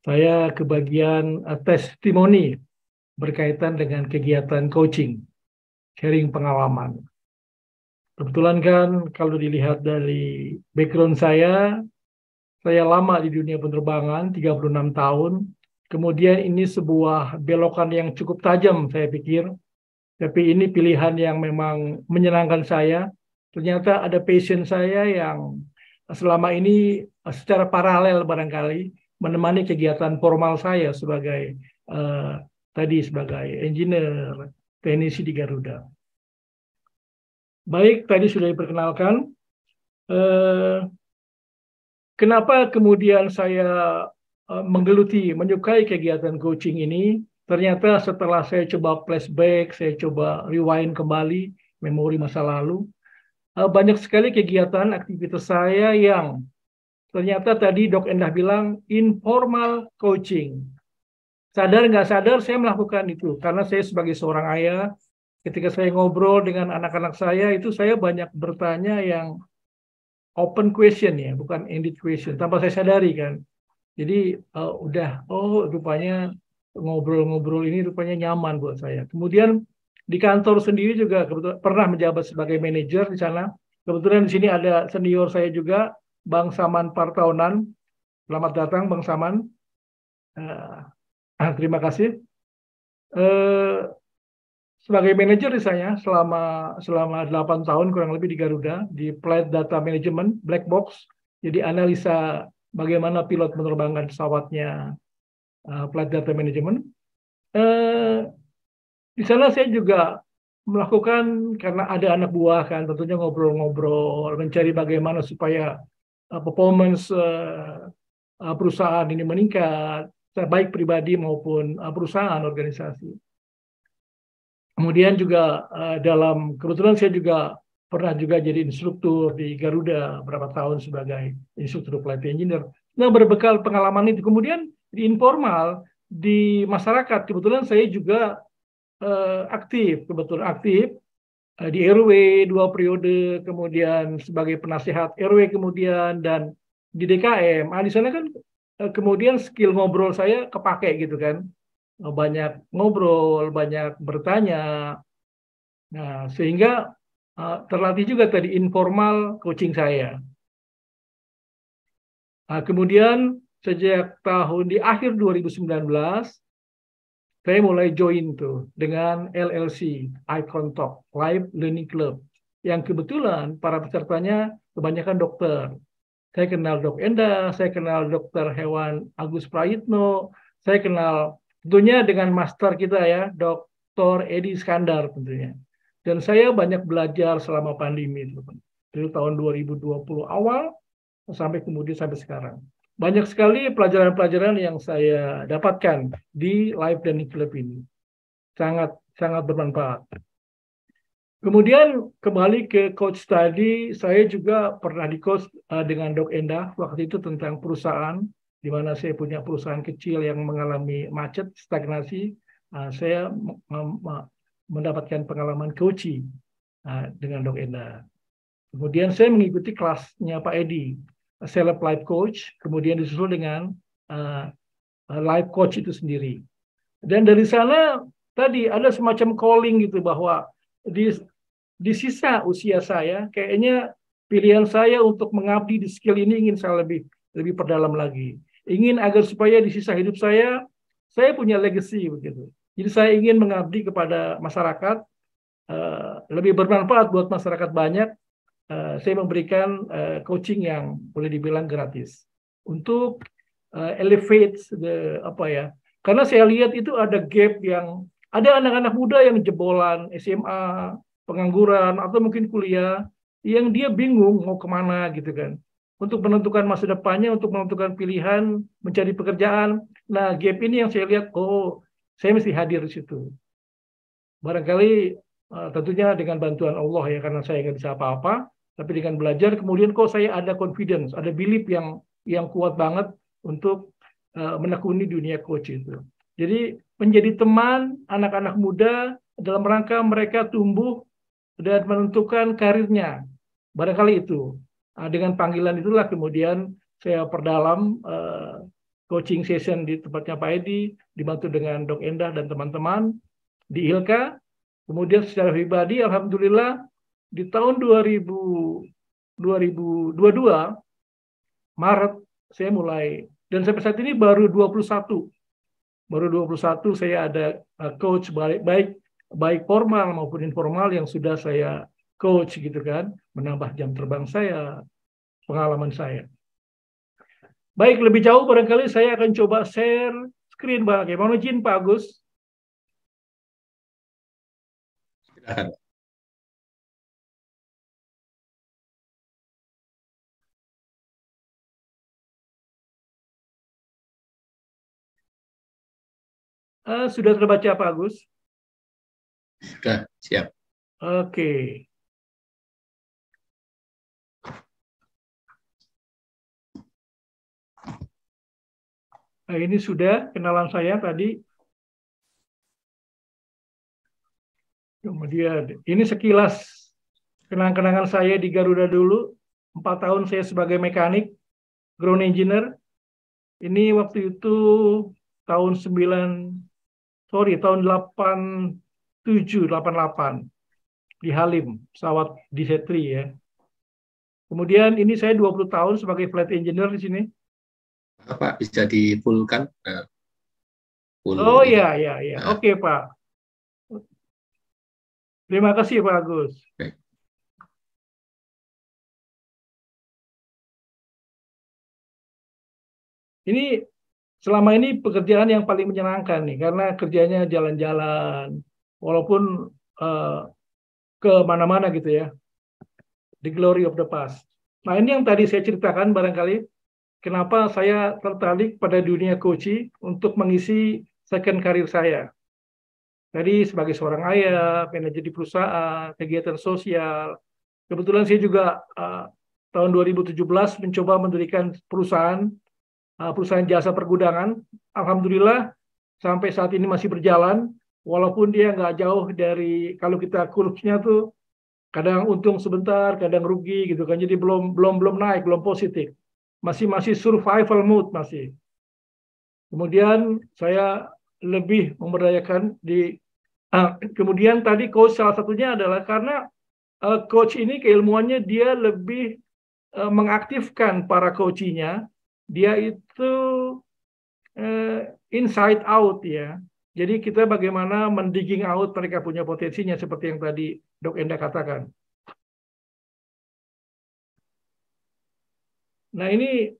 saya kebagian testimoni berkaitan dengan kegiatan coaching, sharing pengalaman. Kebetulan kan kalau dilihat dari background saya lama di dunia penerbangan, 36 tahun. Kemudian ini sebuah belokan yang cukup tajam saya pikir. Tapi ini pilihan yang memang menyenangkan saya. Ternyata ada passion saya yang selama ini secara paralel barangkali menemani kegiatan formal saya sebagai sebagai engineer teknisi di Garuda. Baik, tadi sudah diperkenalkan. Kenapa kemudian saya menyukai kegiatan coaching ini? Ternyata setelah saya coba flashback, saya coba rewind kembali memori masa lalu, banyak sekali kegiatan aktivitas saya yang ternyata tadi Dok Endah bilang informal coaching. Sadar nggak sadar saya melakukan itu karena saya sebagai seorang ayah, ketika saya ngobrol dengan anak-anak saya itu saya banyak bertanya yang open question ya, bukan ended question. Tanpa saya sadari kan. Jadi rupanya ngobrol-ngobrol ini rupanya nyaman buat saya. Kemudian di kantor sendiri juga kebetulan pernah menjabat sebagai manajer di sana. Kebetulan di sini ada senior saya juga, Bang Saman Partaunan. Selamat datang Bang Saman. Terima kasih. Sebagai manajer di saya selama 8 tahun kurang lebih di Garuda di Flight Data Management Black Box. Jadi analisa bagaimana pilot menerbangkan pesawatnya, Flight Data Management. Di sana saya juga melakukan karena ada anak buah kan, tentunya ngobrol-ngobrol, mencari bagaimana supaya performance perusahaan ini meningkat, baik pribadi maupun perusahaan organisasi. Kemudian juga kebetulan saya juga pernah juga jadi instruktur di Garuda berapa tahun sebagai instruktur flight engineer. Nah, berbekal pengalaman itu kemudian di informal di masyarakat kebetulan saya juga aktif di RW 2 periode, kemudian sebagai penasihat RW kemudian dan di DKM. Di sana kan kemudian skill ngobrol saya kepake gitu kan. Banyak ngobrol, banyak bertanya. Nah, sehingga terlatih juga tadi informal coaching saya. Kemudian sejak di akhir 2019 saya mulai join tuh dengan LLC Icon Talk Live Learning Club yang kebetulan para pesertanya kebanyakan dokter. Saya kenal Dok Endah, saya kenal Dr. Hewan Agus Prayitno, saya kenal tentunya dengan master kita ya, Dr. Edi Iskandar tentunya. Dan saya banyak belajar selama pandemi itu, dari tahun 2020 awal sampai sekarang. Banyak sekali pelajaran-pelajaran yang saya dapatkan di Live Learning Club ini. Sangat bermanfaat. Kemudian kembali ke coach tadi, saya juga pernah di coach dengan Dok Endah waktu itu tentang perusahaan, di mana saya punya perusahaan kecil yang mengalami macet, stagnasi. Saya mendapatkan pengalaman coaching dengan Dok Endah. Kemudian saya mengikuti kelasnya Pak Edi, Self Life Coach, kemudian disusul dengan Life Coach itu sendiri. Dan dari sana tadi ada semacam calling gitu bahwa di sisa usia saya, kayaknya pilihan saya untuk mengabdi di skill ini ingin saya lebih perdalam lagi. Ingin agar supaya di sisa hidup saya punya legacy begitu. Jadi saya ingin mengabdi kepada masyarakat, lebih bermanfaat buat masyarakat banyak. Saya memberikan coaching yang boleh dibilang gratis untuk elevate karena saya lihat itu ada gap yang ada anak-anak muda yang jebolan SMA, pengangguran atau mungkin kuliah yang dia bingung mau kemana gitu kan, untuk menentukan masa depannya, untuk menentukan pilihan mencari pekerjaan. Nah, gap ini yang saya lihat, saya mesti hadir di situ. Barangkali tentunya dengan bantuan Allah ya, karena saya nggak bisa apa-apa, tapi dengan belajar kemudian saya ada confidence, ada belief yang kuat banget untuk menekuni dunia coach itu. Jadi menjadi teman anak-anak muda dalam rangka mereka tumbuh dan menentukan karirnya. Barangkali itu. Nah, dengan panggilan itulah kemudian saya perdalam coaching session di tempatnya Pak Edi, dibantu dengan Dok Endah dan teman-teman di ILKA. Kemudian secara pribadi, alhamdulillah di tahun 2022 Maret saya mulai, dan sampai saat ini baru 21 saya ada coach baik formal maupun informal yang sudah saya coach gitu kan, menambah jam terbang saya, pengalaman saya. Baik, lebih jauh barangkali saya akan coba share screen, Pak. Mohon izin Pak Agus. Silakan. Sudah terbaca Pak Agus? Sudah, siap. Oke. Nah, ini sudah kenalan saya tadi. Kemudian ini sekilas kenang-kenangan saya di Garuda dulu. 4 tahun saya sebagai mekanik, ground engineer. Ini waktu itu tahun 87, 88 di Halim, pesawat DC-3 ya. Kemudian ini saya 20 tahun sebagai flight engineer di sini. Pak, bisa dipulkan? Oh iya. Oke Pak. Terima kasih Pak Agus. Baik. Ini selama ini pekerjaan yang paling menyenangkan nih, karena kerjanya jalan-jalan, walaupun ke mana-mana gitu ya. The glory of the past. Nah ini yang tadi saya ceritakan barangkali, kenapa saya tertarik pada dunia coaching untuk mengisi second career saya. Jadi sebagai seorang ayah, manajer di perusahaan, kegiatan sosial. Kebetulan saya juga tahun 2017 mencoba mendirikan perusahaan jasa pergudangan. Alhamdulillah sampai saat ini masih berjalan, walaupun dia nggak jauh dari, kalau kita kursnya tuh kadang untung sebentar, kadang rugi gitu kan. Jadi belum naik, belum positif. Masih survival mode masih. Kemudian saya lebih memberdayakan di kemudian tadi coach salah satunya adalah karena coach ini keilmuannya dia lebih mengaktifkan para coaching-nya. Dia itu inside out ya. Jadi kita bagaimana mendigging out mereka punya potensinya seperti yang tadi Dok Endah katakan. Nah ini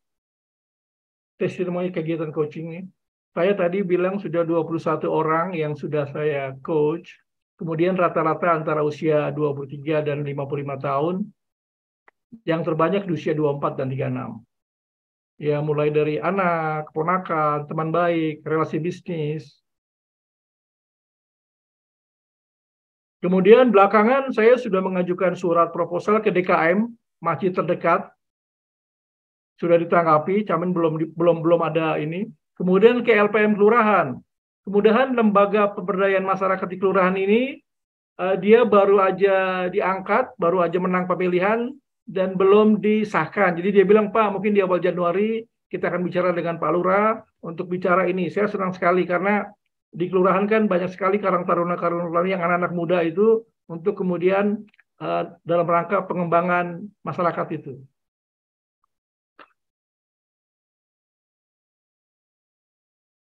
testimoni kegiatan coaching ini. Saya tadi bilang sudah 21 orang yang sudah saya coach. Kemudian rata-rata antara usia 23 dan 55 tahun. Yang terbanyak di usia 24 dan 36. Ya mulai dari anak, keponakan, teman baik, relasi bisnis. Kemudian belakangan saya sudah mengajukan surat proposal ke DKM, masjid terdekat. Sudah ditanggapi, cuman belum ada ini. Kemudian ke LPM Kelurahan. Kemudian lembaga pemberdayaan masyarakat di kelurahan ini, dia baru aja diangkat, baru aja menang pemilihan, dan belum disahkan. Jadi dia bilang, Pak, mungkin di awal Januari kita akan bicara dengan Pak Lurah untuk bicara ini. Saya senang sekali karena di kelurahan kan banyak sekali Karang Taruna yang anak-anak muda itu untuk kemudian dalam rangka pengembangan masyarakat itu.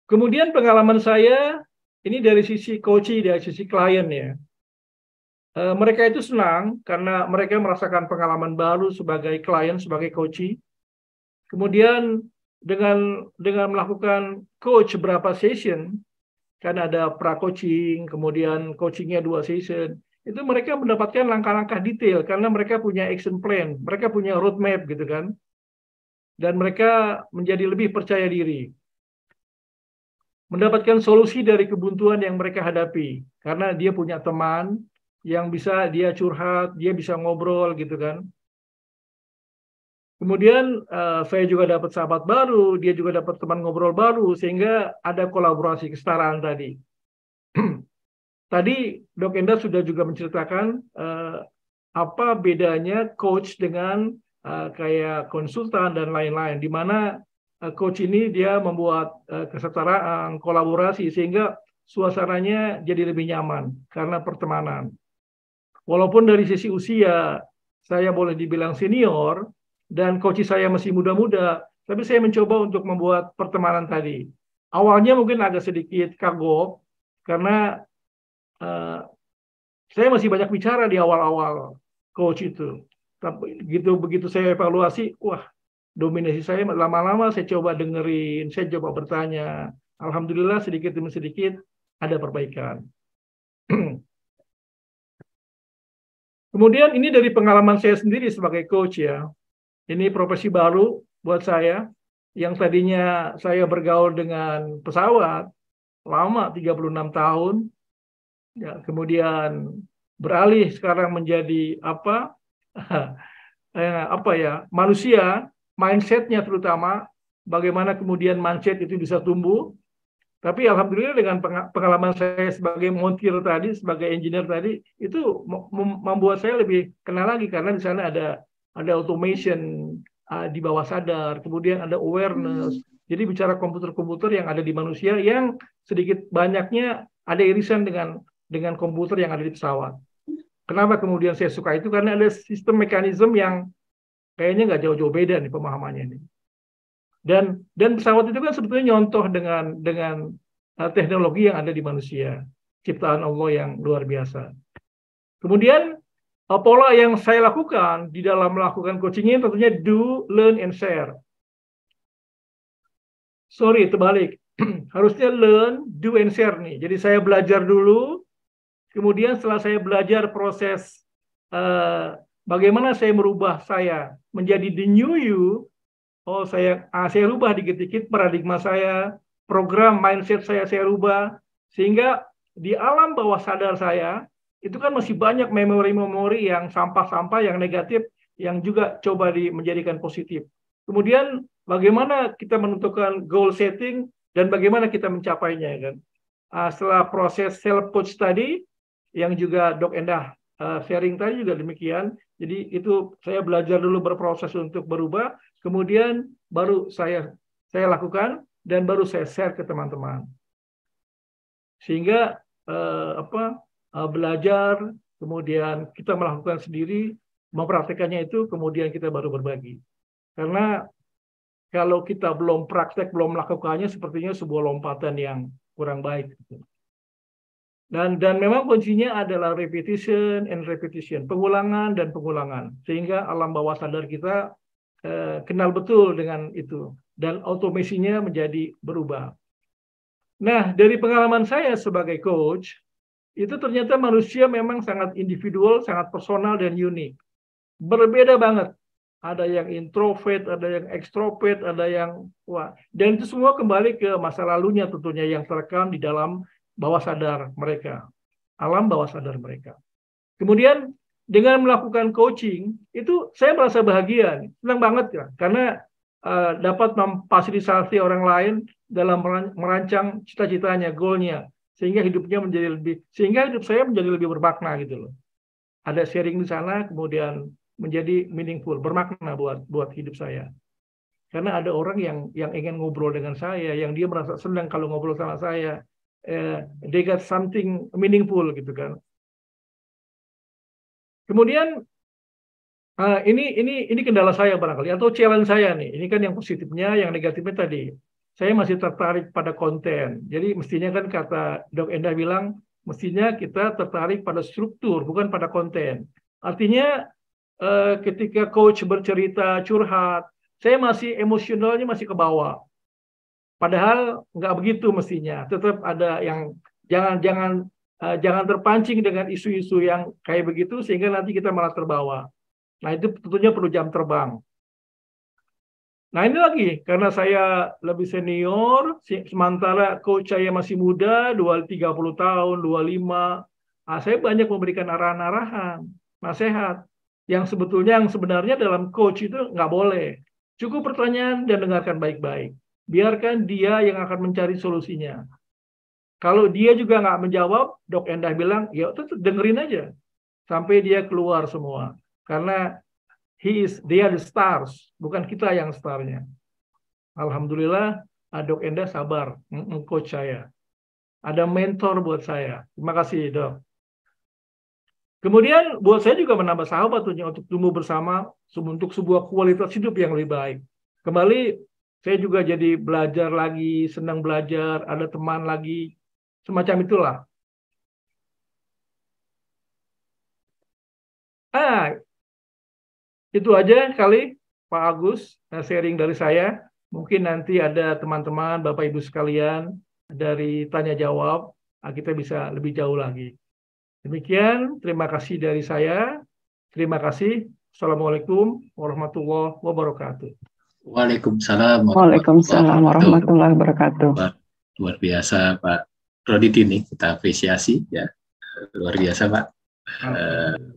Kemudian pengalaman saya ini dari sisi coaching, dari sisi klien ya. Mereka itu senang karena mereka merasakan pengalaman baru sebagai klien, sebagai coaching. Kemudian dengan melakukan coach berapa session, kan ada pra-coaching, kemudian coachingnya 2 session, itu mereka mendapatkan langkah-langkah detail karena mereka punya action plan, mereka punya roadmap gitu kan. Dan mereka menjadi lebih percaya diri. Mendapatkan solusi dari kebuntuan yang mereka hadapi. Karena dia punya teman yang bisa dia curhat, dia bisa ngobrol gitu kan. Kemudian saya juga dapat sahabat baru, dia juga dapat teman ngobrol baru, sehingga ada kolaborasi kesetaraan tadi. Tadi Dok Endah sudah juga menceritakan apa bedanya coach dengan kayak konsultan dan lain-lain, di mana coach ini dia membuat kesetaraan, kolaborasi, sehingga suasananya jadi lebih nyaman karena pertemanan. Walaupun dari sisi usia saya boleh dibilang senior dan coach saya masih muda-muda, tapi saya mencoba untuk membuat pertemanan tadi. Awalnya mungkin agak sedikit kagok karena saya masih banyak bicara di awal-awal coach itu. Tapi begitu saya evaluasi, wah, dominasi saya lama-lama saya coba dengerin, saya coba bertanya. Alhamdulillah sedikit demi sedikit ada perbaikan. Kemudian ini dari pengalaman saya sendiri sebagai coach ya. Ini profesi baru buat saya. Yang tadinya saya bergaul dengan pesawat lama 36 tahun. Ya, kemudian beralih sekarang menjadi manusia, mindsetnya terutama, bagaimana kemudian mindset itu bisa tumbuh. Tapi alhamdulillah dengan pengalaman saya sebagai montir tadi, sebagai engineer tadi, itu membuat saya lebih kenal lagi karena di sana ada automation di bawah sadar, kemudian ada awareness. Jadi bicara komputer-komputer yang ada di manusia yang sedikit banyaknya ada irisan dengan komputer yang ada di pesawat. Kenapa kemudian saya suka itu? Karena ada sistem mekanisme yang kayaknya nggak jauh-jauh beda nih pemahamannya ini. Dan pesawat itu kan sebetulnya nyontoh dengan teknologi yang ada di manusia, ciptaan Allah yang luar biasa. Kemudian pola yang saya lakukan di dalam melakukan coaching ini tentunya do, learn, and share. Sorry, terbalik. Harusnya learn, do, and share nih. Jadi saya belajar dulu, kemudian setelah saya belajar proses bagaimana saya merubah saya menjadi the new you. Oh, saya rubah dikit-dikit paradigma saya, program mindset saya rubah, sehingga di alam bawah sadar saya, itu kan masih banyak memori-memori yang sampah-sampah, yang negatif, yang juga coba menjadikan positif. Kemudian bagaimana kita menentukan goal setting, dan bagaimana kita mencapainya, kan? Setelah proses self-coach tadi, yang juga Dok Endah sharing tadi juga demikian, jadi itu saya belajar dulu berproses untuk berubah, kemudian baru saya lakukan dan baru saya share ke teman-teman. Sehingga belajar, kemudian kita melakukan sendiri, mempraktekannya itu, kemudian kita baru berbagi. Karena kalau kita belum praktek, belum melakukannya, sepertinya sebuah lompatan yang kurang baik. Dan memang kuncinya adalah repetition and repetition, pengulangan dan pengulangan, sehingga alam bawah sadar kita kenal betul dengan itu, dan automasinya menjadi berubah. Nah, dari pengalaman saya sebagai coach, itu ternyata manusia memang sangat individual, sangat personal dan unik. Berbeda banget. Ada yang introvert, ada yang extrovert, ada yang dan itu semua kembali ke masa lalunya tentunya yang terekam di dalam bawah sadar mereka, alam bawah sadar mereka. Kemudian dengan melakukan coaching itu saya merasa bahagia, senang banget ya, karena dapat memfasilitasi orang lain dalam merancang cita-citanya, goalnya, sehingga hidupnya sehingga hidup saya menjadi lebih bermakna gitu loh. Ada sharing di sana, kemudian menjadi meaningful, bermakna buat hidup saya. Karena ada orang yang ingin ngobrol dengan saya, yang dia merasa senang kalau ngobrol sama saya. They got something meaningful gitu kan. Kemudian ini kendala saya barangkali atau challenge saya nih. Ini kan yang positifnya, yang negatifnya tadi. Saya masih tertarik pada konten. Jadi mestinya kan kata Dok Endah bilang, mestinya kita tertarik pada struktur, bukan pada konten. Artinya ketika coach bercerita, curhat, saya masih emosionalnya masih ke bawah. Padahal nggak begitu mestinya. Tetap ada yang jangan terpancing dengan isu-isu yang kayak begitu sehingga nanti kita malah terbawa. Nah, itu tentunya perlu jam terbang. Nah, ini lagi karena saya lebih senior, sementara coach saya masih muda, 30 tahun, 25. Saya banyak memberikan arahan-arahan, nasihat yang sebenarnya dalam coach itu nggak boleh. Cukup pertanyaan dan dengarkan baik-baik. Biarkan dia yang akan mencari solusinya. Kalau dia juga nggak menjawab, Dok Endah bilang, ya dengerin aja. sampai dia keluar semua. Karena dia the stars, bukan kita yang starnya. Alhamdulillah, Dok Endah sabar, coach saya. Ada mentor buat saya. Terima kasih, Dok. Kemudian buat saya juga menambah sahabat untuk tumbuh bersama untuk sebuah kualitas hidup yang lebih baik. Kembali, saya juga jadi belajar lagi, senang belajar, ada teman lagi, semacam itulah. Itu aja kali Pak Agus, sharing dari saya. Mungkin nanti ada teman-teman, Bapak Ibu sekalian, dari tanya jawab, kita bisa lebih jauh lagi. Demikian, terima kasih dari saya. Terima kasih. Assalamualaikum warahmatullahi wabarakatuh. Waalaikumsalam warahmatullahi wabarakatuh. Luar biasa Pak Ronidin nih, kita apresiasi ya. Luar biasa Pak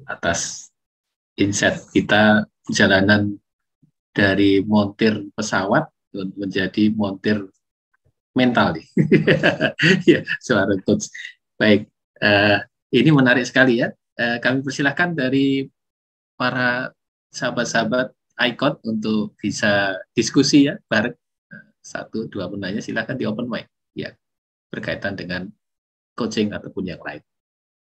atas insight kita perjalanan dari montir pesawat menjadi montir mental nih. Ya, seorang coach. Baik, ini menarik sekali ya. Kami persilahkan dari para sahabat-sahabat Icon untuk bisa diskusi ya bareng. 1-2 penanya silahkan di open mic ya, berkaitan dengan coaching ataupun yang lain.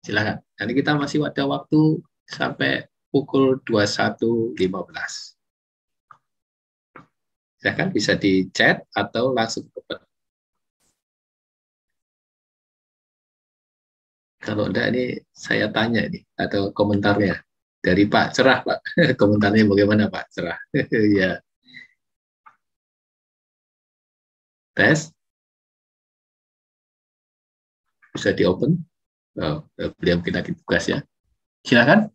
Silahkan. Nanti kita masih ada waktu sampai pukul 21.15. Silahkan bisa di chat atau langsung open. Kalau enggak ini saya tanya nih atau komentarnya dari Pak Cerah Pak. Komentarnya bagaimana Pak Cerah? Ya. Tes. Bisa di open. Oh, beliau mungkin lagi tugas ya. Silakan.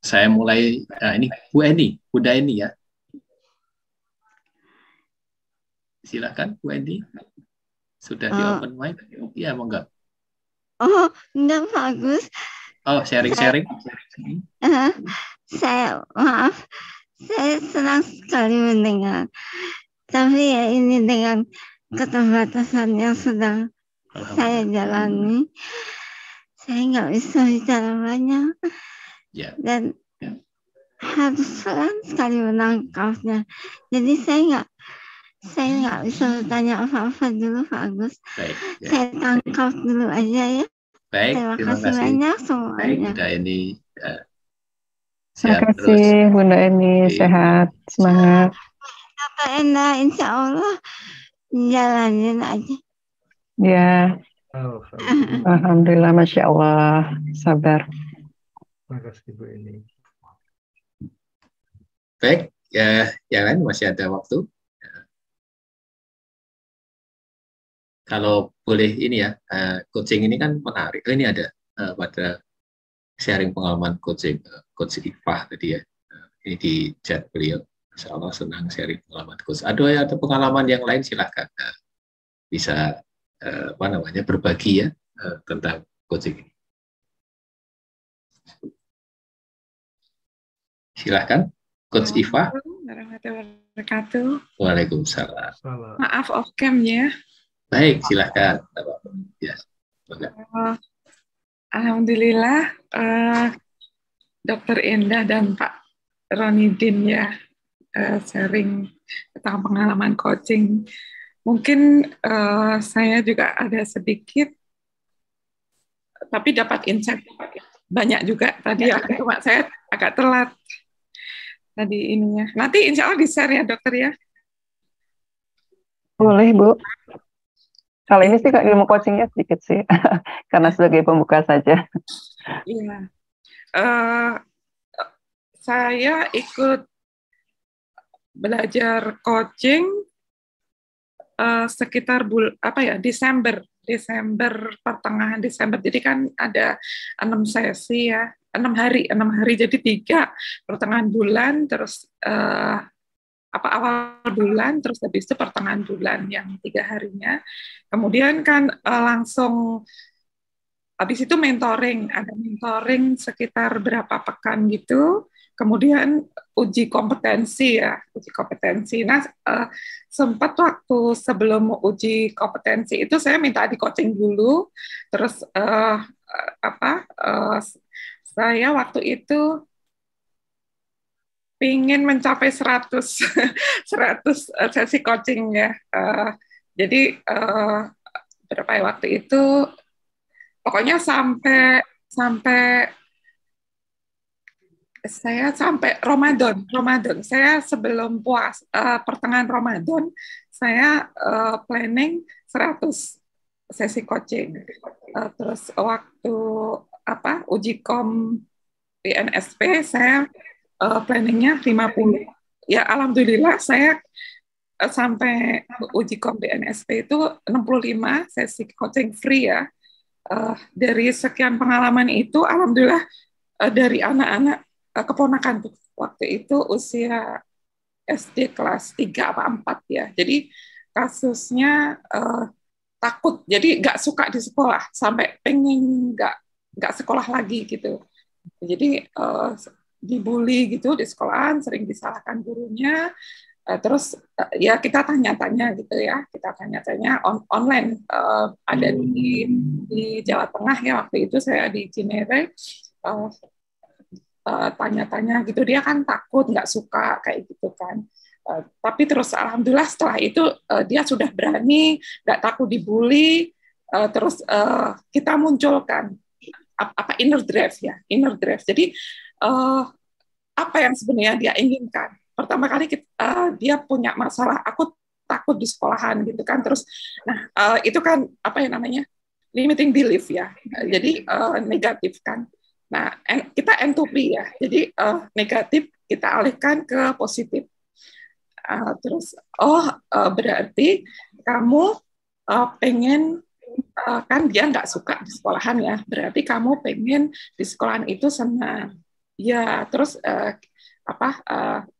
Saya mulai ini Bu Eni, Bunda Eni ya. Silakan Bu Eni. Sudah di open mic? Iya, mau enggak? Oh, enggak Pak Agus. Oh, sharing-sharing. Saya maaf, saya senang sekali mendengar. Tapi ya ini dengan keterbatasan yang sedang saya jalani, saya nggak bisa bicara banyak. Dan harus pelan sekali menangkapnya. Jadi saya nggak bisa bertanya apa-apa dulu Pak Agus. Baik, ya. Saya tangkap dulu aja ya. Baik, terima kasih banyak semuanya. Baik, Bunda Eni. Terima kasih Bunda Eni, sehat, semangat. Dokter Endah, insya Allah jalanin aja. Ya, alhamdulillah, masya Allah, sabar. Terima kasih Bu Eni. Baik, ya, yang lain masih ada waktu. Kalau boleh ini ya, coaching ini kan menarik. Ini ada pada sharing pengalaman coaching, Coach Ifah tadi ya. Ini di chat beliau. Insya Allah senang sharing pengalaman coach. Ada pengalaman yang lain silahkan bisa berbagi ya tentang coaching ini. Silahkan, Coach Ifah. Warahmatullahi wabarakatuh. Waalaikumsalam. Maaf off cam ya. Baik, silahkan. Ya. Alhamdulillah, Dr. Endah dan Pak Ronidin ya sharing tentang pengalaman coaching. Mungkin saya juga ada sedikit, tapi dapat insight banyak juga. Tadi cuma saya agak telat tadi ininya. Nanti insya Allah di-share ya dokter ya. Boleh Bu. Kali ini sih ilmu coachingnya sedikit sih, karena sebagai pembuka saja. Iya, saya ikut belajar coaching sekitar Desember pertengahan Desember. Jadi kan ada 6 sesi ya, 6 hari jadi 3 pertengahan bulan, terus awal bulan, terus habis itu pertengahan bulan yang 3 harinya. Kemudian kan langsung habis itu mentoring, ada mentoring sekitar berapa pekan gitu. kemudian uji kompetensi ya, uji kompetensi. Nah, sempat waktu sebelum uji kompetensi itu saya minta di coaching dulu, terus saya waktu itu ingin mencapai 100 sesi coaching ya. Jadi berapa ya waktu itu? Pokoknya sampai Ramadan. Saya sebelum pertengahan Ramadan saya planning 100 sesi coaching. Terus waktu uji kom BNSP saya planningnya 50. Ya alhamdulillah saya sampai uji kom BNSP itu 65 sesi coaching free ya. Dari sekian pengalaman itu alhamdulillah dari anak-anak keponakan tuh waktu itu usia SD kelas 3 apa 4 ya. Jadi kasusnya takut, jadi nggak suka di sekolah sampai pengen nggak sekolah lagi gitu. Jadi dibully gitu di sekolahan, sering disalahkan gurunya. Terus ya kita tanya-tanya gitu ya, kita tanya-tanya online. Ada di Jawa Tengah ya waktu itu saya di Cinere, tanya-tanya gitu, dia kan takut, nggak suka kayak gitu kan. Tapi terus alhamdulillah setelah itu dia sudah berani, nggak takut dibully. Terus kita munculkan inner drive ya, inner drive. Jadi apa yang sebenarnya dia inginkan? Pertama kali dia punya masalah, aku takut di sekolahan gitu kan. Terus, nah itu kan apa yang namanya limiting belief ya. Jadi negatif kan. Nah kita entropy ya. Jadi negatif kita alihkan ke positif. Terus berarti kamu pengen kan dia nggak suka di sekolahan ya. Berarti kamu pengen di sekolahan itu senang. Ya terus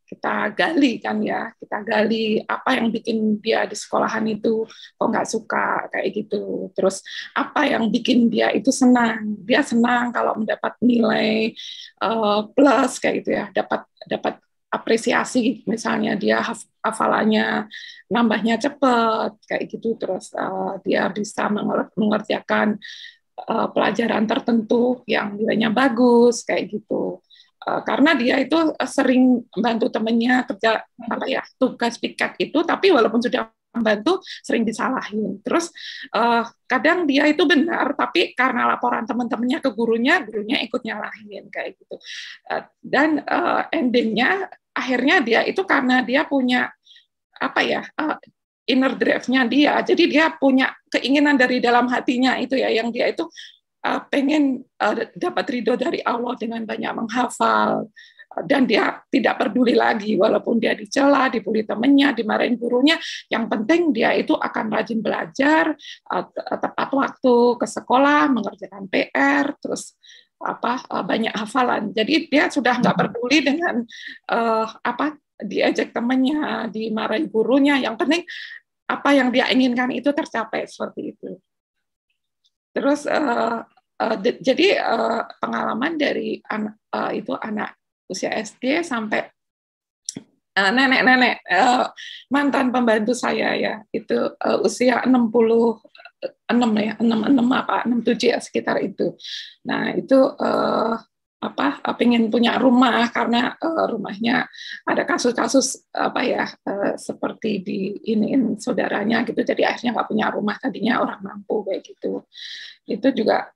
kita gali kan ya, kita gali apa yang bikin dia di sekolahan itu kok nggak suka kayak gitu. Terus apa yang bikin dia itu senang? Dia senang kalau mendapat nilai plus kayak gitu ya, dapat apresiasi misalnya dia hafalannya nambahnya cepat kayak gitu. Terus dia bisa mengerjakan pelajaran tertentu yang nilainya bagus kayak gitu. Karena dia itu sering membantu temannya kerja tugas piket itu, tapi walaupun sudah membantu sering disalahin. Terus kadang dia itu benar, tapi karena laporan teman-temannya ke gurunya ikut nyalahin kayak gitu. Dan endingnya akhirnya dia itu karena dia punya inner drive-nya dia, jadi dia punya keinginan dari dalam hatinya itu ya, yang dia itu pengen dapat ridho dari Allah dengan banyak menghafal, dan dia tidak peduli lagi walaupun dia dicela, dibully temannya, dimarahin gurunya, yang penting dia itu akan rajin belajar, tepat waktu ke sekolah, mengerjakan PR, terus banyak hafalan. Jadi dia sudah nggak peduli dengan diajak temannya, dimarahin gurunya, yang penting apa yang dia inginkan itu tercapai seperti itu. Terus jadi pengalaman dari anak usia SD sampai nenek-nenek mantan pembantu saya ya, itu usia 66 ya, 67 ya sekitar itu. Nah itu pengen punya rumah karena rumahnya ada kasus-kasus seperti diiniin saudaranya gitu, jadi akhirnya nggak punya rumah, tadinya orang mampu kayak gitu. Itu juga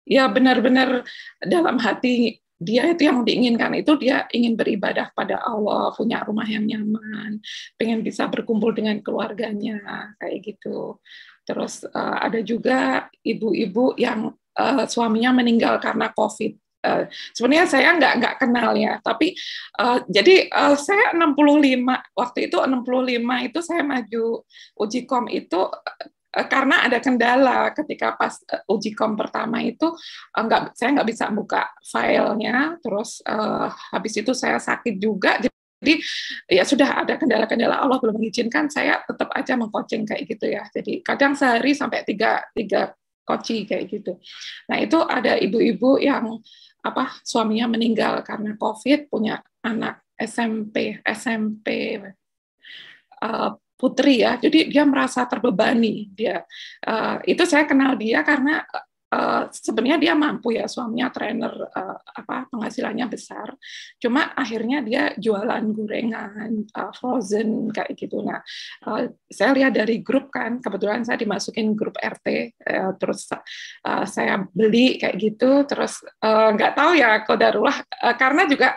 ya benar-benar dalam hati dia itu yang diinginkan itu, dia ingin beribadah pada Allah, punya rumah yang nyaman, pengen bisa berkumpul dengan keluarganya kayak gitu. Terus ada juga ibu-ibu yang suaminya meninggal karena COVID. Sebenarnya saya nggak kenal ya, tapi jadi saya 65 waktu itu 65 itu saya maju uji kom itu karena ada kendala ketika pas uji kom pertama itu saya nggak bisa buka filenya, terus habis itu saya sakit juga. Jadi ya sudah ada kendala-kendala, Allah belum mengizinkan, saya tetap aja meng-coaching kayak gitu ya. Jadi kadang sehari sampai tiga coaching kayak gitu. Nah itu ada ibu-ibu yang suaminya meninggal karena COVID, punya anak SMP putri ya, jadi dia merasa terbebani. Itu saya kenal dia karena sebenarnya dia mampu ya, suaminya trainer, penghasilannya besar, cuma akhirnya dia jualan gorengan frozen kayak gitu. Nah, saya lihat dari grup kan, kebetulan saya dimasukin grup RT, terus saya beli kayak gitu, terus nggak tahu ya qadarullah, karena juga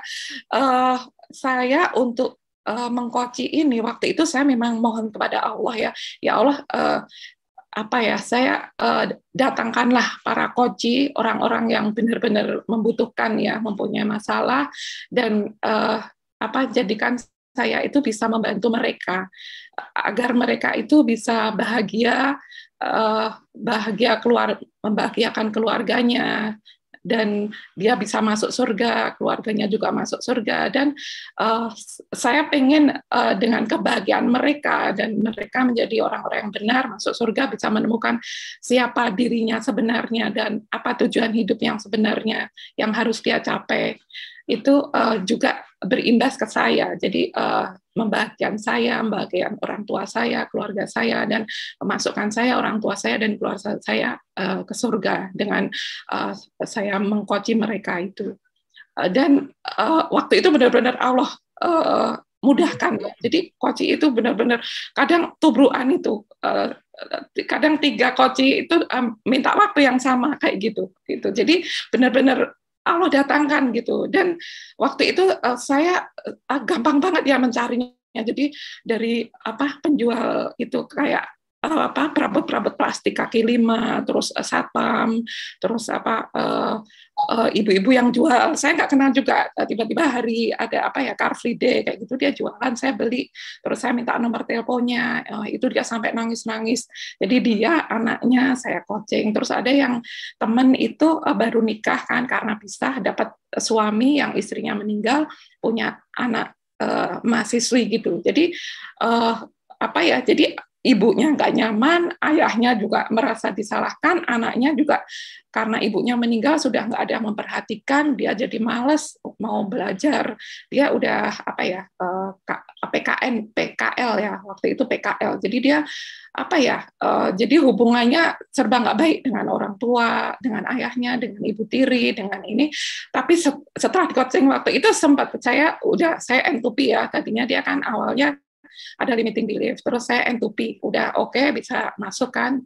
saya untuk mengkoci ini, waktu itu saya memang mohon kepada Allah ya Allah, saya datangkanlah para koci, orang-orang yang benar-benar membutuhkan ya, mempunyai masalah, dan jadikan saya itu bisa membantu mereka agar mereka itu bisa membahagiakan keluarganya, dan dia bisa masuk surga, keluarganya juga masuk surga, dan saya pengen dengan kebahagiaan mereka, dan mereka menjadi orang-orang yang benar, masuk surga, bisa menemukan siapa dirinya sebenarnya, dan apa tujuan hidup yang sebenarnya yang harus dia capai. Itu juga berimbas ke saya, jadi membahagiakan orang tua saya, keluarga saya, dan memasukkan saya, orang tua saya, dan keluarga saya ke surga dengan saya mengkoci mereka itu. Dan waktu itu benar-benar Allah mudahkan. Jadi koci itu benar-benar kadang tubruan itu, kadang 3 koci itu minta waktu yang sama kayak gitu. Jadi benar-benar Allah datangkan gitu. Dan waktu itu saya gampang banget ya mencarinya. Jadi dari penjual itu kayak perabot-perabot plastik kaki 5, terus satpam, terus ibu-ibu yang jual, saya nggak kenal juga, tiba-tiba hari ada Car Free Day kayak gitu, dia jualan, saya beli, terus saya minta nomor teleponnya, itu dia sampai nangis-nangis. Jadi dia, anaknya saya coaching, terus ada yang temen itu baru nikah kan, karena pisah, dapat suami yang istrinya meninggal, punya anak mahasiswi gitu. Jadi jadi ibunya nggak nyaman, ayahnya juga merasa disalahkan, anaknya juga karena ibunya meninggal sudah nggak ada yang memperhatikan, dia jadi malas mau belajar, dia udah PKL ya, waktu itu PKL, jadi dia jadi hubungannya serba nggak baik dengan orang tua, dengan ayahnya, dengan ibu tiri, dengan ini. Tapi setelah di coaching waktu itu sempat saya N2P ya, tadinya dia kan awalnya ada limiting belief, terus saya N2P, udah oke, bisa masuk kan,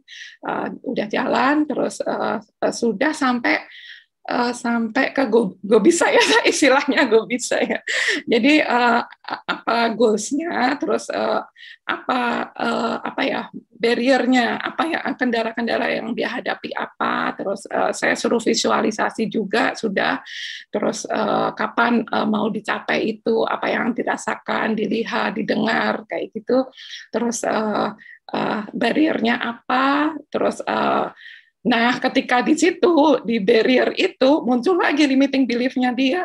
udah jalan, terus sudah sampai ke go bisa ya, istilahnya go bisa ya. Jadi goalsnya, terus barriernya, kendala-kendala yang dia hadapi terus saya suruh visualisasi juga sudah, terus kapan mau dicapai itu, apa yang dirasakan, dilihat, didengar kayak gitu, terus barriernya apa, terus nah, ketika di situ, di barrier itu, muncul lagi limiting belief-nya dia.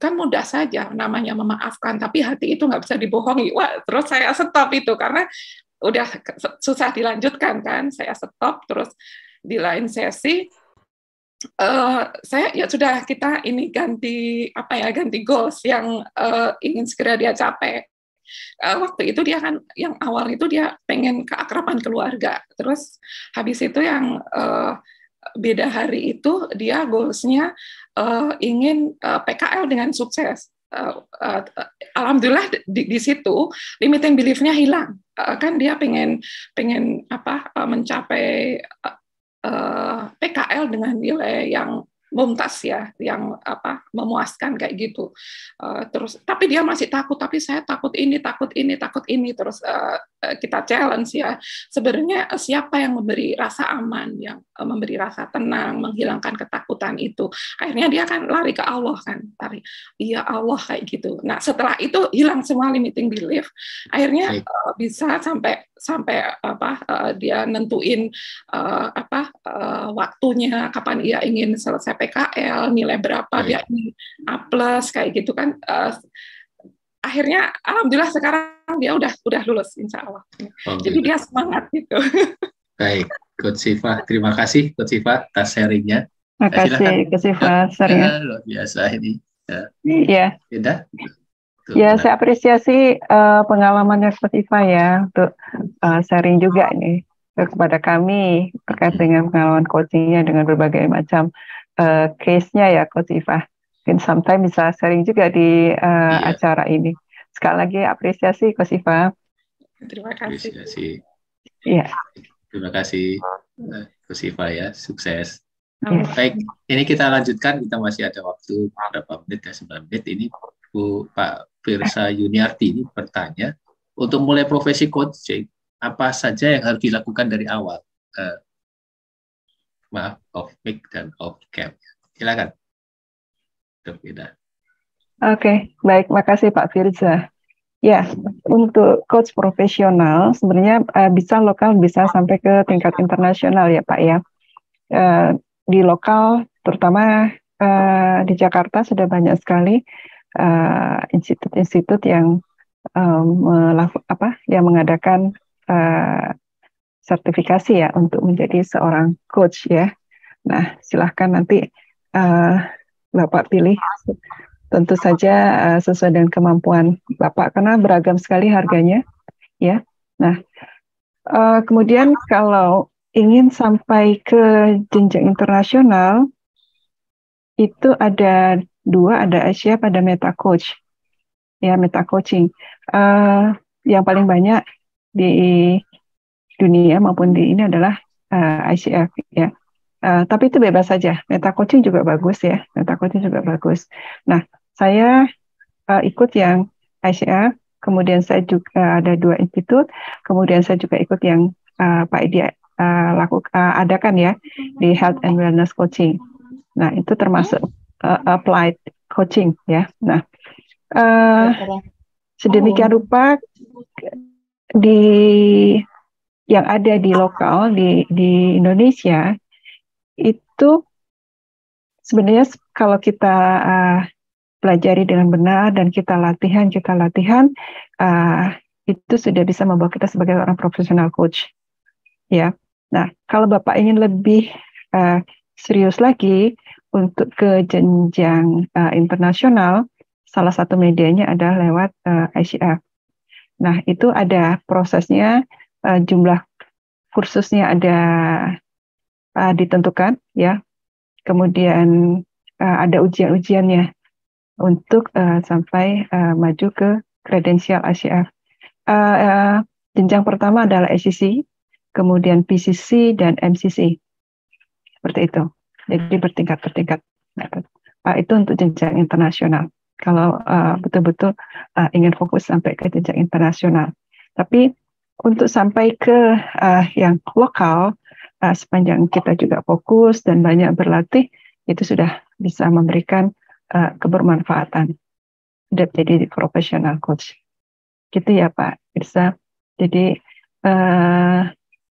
Kan mudah saja namanya memaafkan, tapi hati itu nggak bisa dibohongi. Wah, terus saya stop itu, karena udah susah dilanjutkan kan. Saya stop, terus di lain sesi, saya ya sudah, kita ini ganti goals yang ingin segera dia capai. Waktu itu dia kan yang awal itu dia pengen keakraban keluarga, terus habis itu yang beda hari itu dia goalsnya ingin PKL dengan sukses. Alhamdulillah di situ limiting belief-nya hilang, kan dia pengen mencapai PKL dengan nilai yang mumtaz ya, yang memuaskan kayak gitu. Terus tapi dia masih takut, tapi saya takut ini, terus kita challenge ya. Sebenarnya siapa yang memberi rasa aman, yang memberi rasa tenang, menghilangkan ketakutan itu. Akhirnya dia kan lari ke Allah kan, iya Allah kayak gitu. Nah, setelah itu hilang semua limiting belief. Akhirnya bisa sampai dia nentuin waktunya kapan ia ingin selesai PKL, nilai berapa dia ingin A+ kayak gitu kan. Akhirnya alhamdulillah sekarang dia udah lulus insya Allah. Jadi dia semangat gitu. Baik, Coach Siva, terima kasih Coach Siva atas sharingnya. Makasih Sifah luar biasa ini. Iya. Ya, saya apresiasi pengalamannya Spotify ya untuk sharing juga nih kepada kami terkait dengan pengalaman coachingnya dengan berbagai macam case-nya ya Coach Iva. Mungkin sometimes bisa sharing juga di acara ini. Sekali lagi apresiasi Coach Iva. Terima kasih. Iya. Terima kasih Coach Iva ya, sukses. Baik, ini kita lanjutkan, kita masih ada waktu berapa menit ya, 9 menit. Ini Pak Firsa Yuniarti ini bertanya, untuk mulai profesi coaching, apa saja yang harus dilakukan dari awal? Maaf, off mic dan off cam. Silakan. Oke, baik, makasih Pak Firza. Ya, untuk coach profesional sebenarnya bisa lokal, bisa sampai ke tingkat internasional ya Pak ya. Di lokal, terutama di Jakarta sudah banyak sekali institut-institut yang mengadakan sertifikasi ya untuk menjadi seorang coach ya. Nah, silahkan nanti Bapak pilih. Tentu saja sesuai dengan kemampuan Bapak karena beragam sekali harganya ya. Nah, kemudian kalau ingin sampai ke jenjang internasional, itu ada dua, ada ICF, ada Meta Coach. Ya, Meta Coaching. Yang paling banyak di dunia maupun di ini adalah ICF. Ya. Tapi itu bebas saja. Meta Coaching juga bagus ya. Meta Coaching juga bagus. Nah, saya ikut yang ICF, kemudian saya juga ada 2 institut, kemudian saya juga ikut yang Pak Edi adakan ya di Health and Wellness Coaching. Nah, itu termasuk applied coaching ya. Nah, sedemikian rupa di yang ada di lokal di Indonesia itu sebenarnya kalau kita pelajari dengan benar dan kita latihan itu sudah bisa membawa kita sebagai orang profesional coach ya. Nah, kalau Bapak ingin lebih serius lagi untuk ke jenjang internasional, salah satu medianya adalah lewat ICF. Nah, itu ada prosesnya, jumlah kursusnya ada ditentukan ya. Kemudian ada ujian-ujiannya untuk sampai maju ke kredensial ICF. Jenjang pertama adalah ACC, kemudian PCC dan MCC. Seperti itu. Jadi bertingkat-bertingkat. Itu untuk jenjang internasional. Kalau betul-betul ingin fokus sampai ke jenjang internasional. Tapi untuk sampai ke yang lokal, sepanjang kita juga fokus dan banyak berlatih, itu sudah bisa memberikan kebermanfaatan. Sudah jadi profesional coach. Gitu ya Pak Firza. Jadi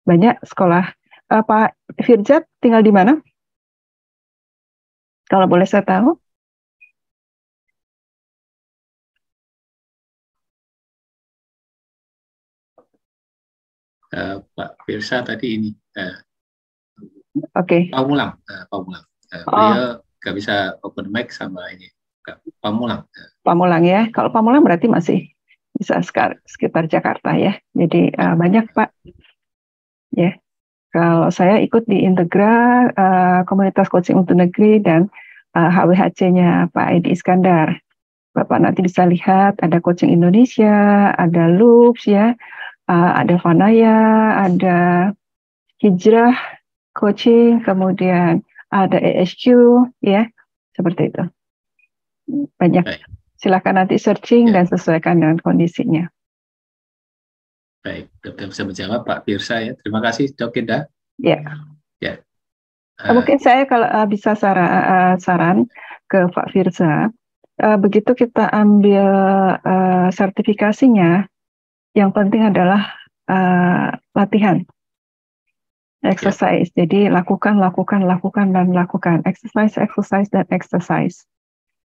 banyak sekolah. Pak Firza tinggal di mana? Kalau boleh saya tahu. Pak Firza tadi ini. Oke. Pamulang. Beliau nggak bisa open mic sama ini. Pamulang. Pamulang ya. Kalau Pamulang berarti masih bisa sekitar Jakarta ya. Jadi banyak Pak. Ya. Kalau saya ikut di Integra, komunitas coaching untuk negeri dan HWHC-nya Pak Edi Iskandar. Bapak nanti bisa lihat ada coaching Indonesia, ada Loops ya, ada Vanaya, ada Hijrah coaching, kemudian ada ESQ ya, seperti itu. Banyak. Silakan nanti searching dan sesuaikan dengan kondisinya. Baik, Dokter bisa menjawab Pak Firza ya. Terima kasih Dok Indah. Ya. Mungkin saya kalau bisa saran ke Pak Firza, begitu kita ambil sertifikasinya, yang penting adalah latihan, exercise. Jadi lakukan dan lakukan, exercise dan exercise.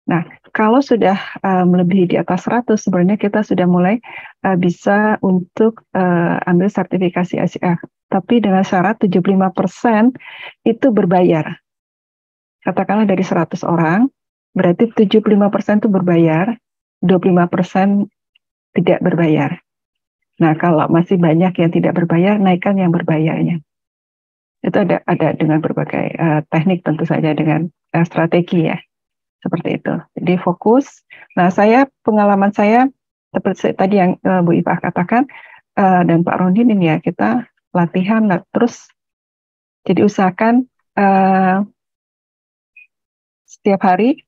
Nah, kalau sudah melebihi di atas 100, sebenarnya kita sudah mulai bisa untuk ambil sertifikasi ICF. Tapi dengan syarat 75% itu berbayar. Katakanlah dari 100 orang, berarti 75% itu berbayar, 25% tidak berbayar. Nah, kalau masih banyak yang tidak berbayar, naikkan yang berbayarnya. Itu ada dengan berbagai teknik, tentu saja dengan strategi ya, seperti itu. Jadi fokus. Nah, pengalaman saya seperti tadi yang Bu Ipah katakan dan Pak Rondin ini ya, kita latihan terus. Jadi usahakan setiap hari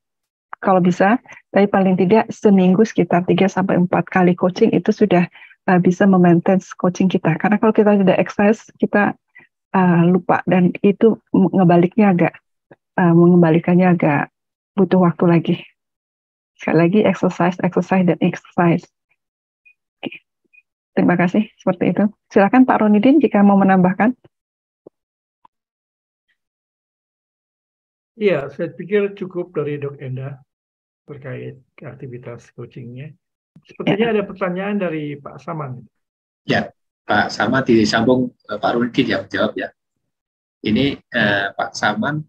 kalau bisa, tapi paling tidak seminggu sekitar 3-4 kali coaching itu sudah bisa memaintain coaching kita. Karena kalau kita tidak exercise, kita lupa, dan itu mengembalikannya agak butuh waktu lagi. Sekali lagi exercise dan exercise. Oke. Terima kasih, seperti itu. Silakan Pak Ronidin jika mau menambahkan. Iya, saya pikir cukup dari Dok Endah terkait aktivitas coachingnya. Sepertinya ada pertanyaan dari Pak Saman. Ya, Pak Saman disambung Pak Rundin yang menjawab ya. Ini Pak Saman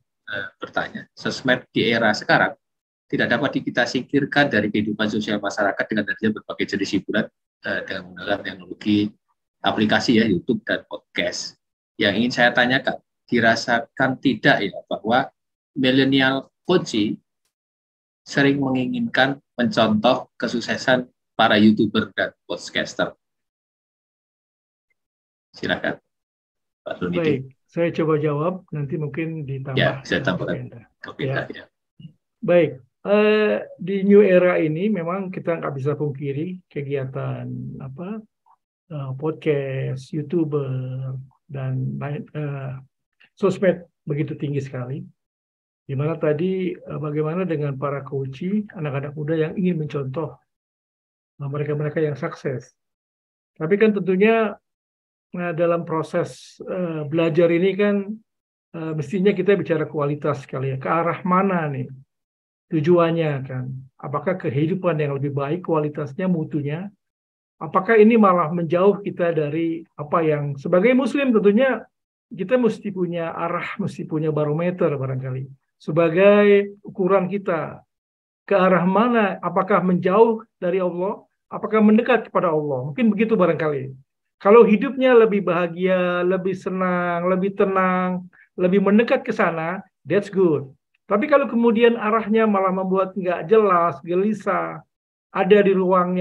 bertanya, sosmed di era sekarang tidak dapat kita singkirkan dari kehidupan sosial masyarakat dengan adanya berbagai jenis hiburan dengan menggunakan teknologi aplikasi ya, YouTube dan podcast. Yang ingin saya tanyakan, dirasakan tidak ya bahwa milenial coaching sering menginginkan mencontoh kesuksesan para YouTuber dan podcaster? Silakan Pak Rundin. Baik, saya coba jawab, nanti mungkin ditambah. Ya, saya tambahkan. Ya. Baik, di new era ini memang kita nggak bisa pungkiri kegiatan podcast, YouTuber, dan sosmed begitu tinggi sekali. Di mana tadi bagaimana dengan para coach, anak-anak muda yang ingin mencontoh mereka-mereka yang sukses. Tapi kan tentunya dalam proses belajar ini kan mestinya kita bicara kualitas sekali ya. Ke arah mana nih tujuannya kan? Apakah kehidupan yang lebih baik kualitasnya, mutunya? Apakah ini malah menjauh kita dari apa yang sebagai Muslim tentunya kita mesti punya arah, mesti punya barometer barangkali sebagai ukuran kita ke arah mana, apakah menjauh dari Allah, apakah mendekat kepada Allah. Mungkin begitu barangkali. Kalau hidupnya lebih bahagia, lebih senang, lebih tenang, lebih mendekat ke sana, that's good. Tapi kalau kemudian arahnya malah membuat nggak jelas, gelisah, ada di ruang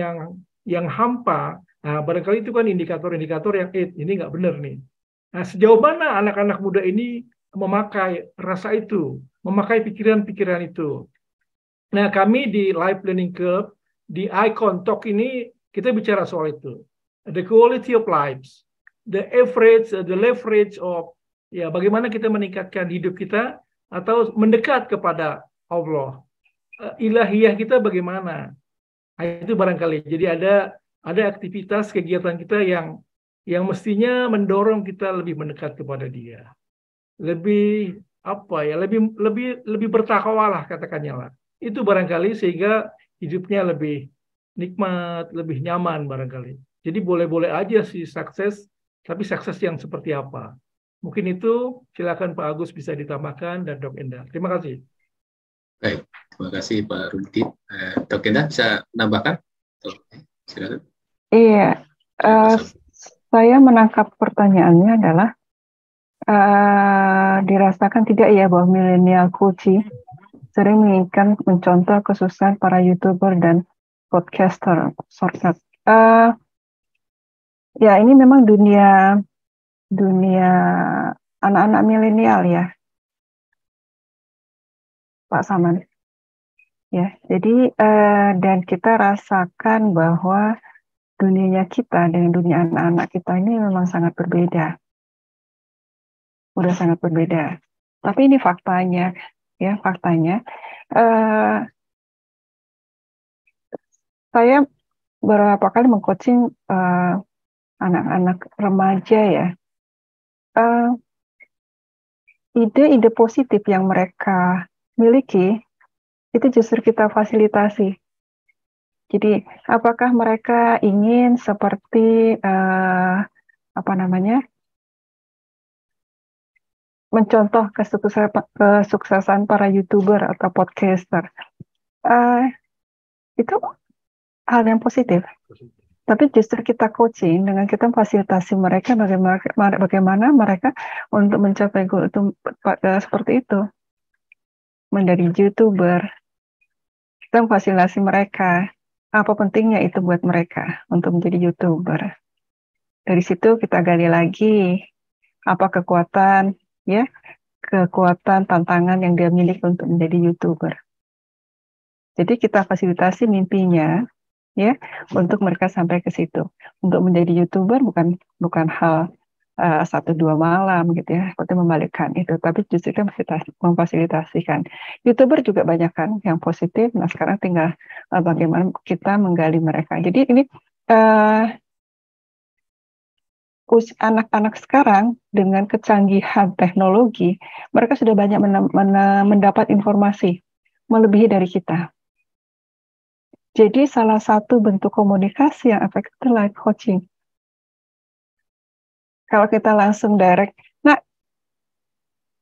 yang hampa, nah barangkali itu kan indikator-indikator yang ini nggak benar nih. Nah, sejauh mana anak-anak muda ini memakai rasa itu, memakai pikiran-pikiran itu. Nah, kami di Life Learning Club, di Icon Talk ini, kita bicara soal itu. The quality of lives, the average, the leverage of, ya bagaimana kita meningkatkan hidup kita, atau mendekat kepada Allah. Ilahiyah kita bagaimana? Nah, itu barangkali. Jadi ada aktivitas, kegiatan kita yang mestinya mendorong kita lebih mendekat kepada Dia. Lebih lebih bertakwalah katakannya lah. Itu barangkali sehingga hidupnya lebih nikmat, lebih nyaman barangkali. Jadi boleh-boleh aja sih sukses, tapi sukses yang seperti apa? Mungkin itu, silakan Pak Agus bisa ditambahkan dan Dok Endah. Terima kasih. Baik, terima kasih Pak Rundin. Dok Endah bisa menambahkan? Silakan. Iya, saya menangkap pertanyaannya adalah dirasakan tidak ya bahwa milenial coaching sering menginginkan mencontoh kesuksesan para YouTuber dan podcaster. Ya ini memang dunia anak-anak milenial ya, Pak Saman. Ya, jadi dan kita rasakan bahwa dunianya kita dengan dunia anak-anak kita ini memang sangat berbeda. Udah sangat berbeda. Tapi ini faktanya, ya faktanya. Saya beberapa kali mengcoaching anak-anak remaja ya. Ide-ide positif yang mereka miliki itu justru kita fasilitasi. Jadi, apakah mereka ingin seperti mencontoh kesuksesan para YouTuber atau podcaster. Itu hal yang positif. Tapi justru kita coaching dengan kita fasilitasi mereka bagaimana mereka untuk mencapai goal itu seperti itu. Menjadi YouTuber, kita fasilitasi mereka. Apa pentingnya itu buat mereka untuk menjadi YouTuber. Dari situ kita gali lagi apa kekuatan tantangan yang dia miliki untuk menjadi YouTuber. Jadi kita fasilitasi mimpinya ya untuk mereka sampai ke situ. Untuk menjadi YouTuber bukan hal 1-2 malam gitu ya, seperti membalikkan itu, tapi justru kita memfasilitasikan. YouTuber juga banyak kan yang positif. Nah sekarang tinggal bagaimana kita menggali mereka. Jadi ini anak-anak sekarang dengan kecanggihan teknologi, mereka sudah banyak mendapat informasi melebihi dari kita. Jadi salah satu bentuk komunikasi yang efektif adalah live coaching. Kalau kita langsung direct, nah,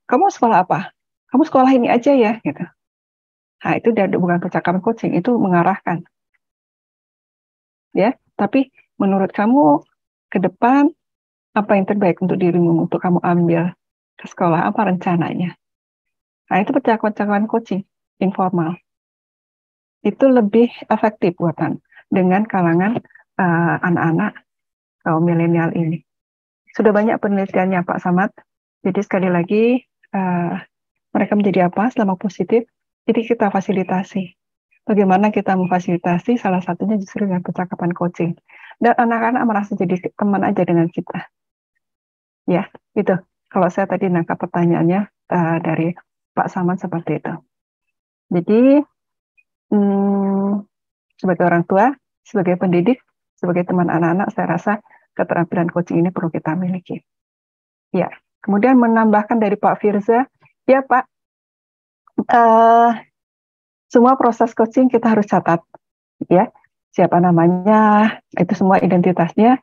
kamu sekolah apa? Kamu sekolah ini aja ya, gitu. Nah, itu bukan percakapan coaching, itu mengarahkan. Ya, tapi menurut kamu ke depan apa yang terbaik untuk dirimu untuk kamu ambil ke sekolah, apa rencananya? Nah, itu percakapan coaching informal. Itu lebih efektif buatan dengan kalangan anak-anak kaum milenial ini. Sudah banyak penelitiannya Pak Samad. Jadi sekali lagi mereka menjadi apa selama positif. Jadi kita fasilitasi. Bagaimana kita memfasilitasi? Salah satunya justru dengan percakapan coaching. Dan anak-anak merasa jadi teman aja dengan kita. Ya, itu. Kalau saya tadi nangkap pertanyaannya dari Pak Samad seperti itu. Jadi sebagai orang tua, sebagai pendidik, sebagai teman anak-anak, saya rasa keterampilan coaching ini perlu kita miliki. Ya, kemudian menambahkan dari Pak Firza, ya Pak, semua proses coaching kita harus catat, ya, siapa namanya, itu semua identitasnya,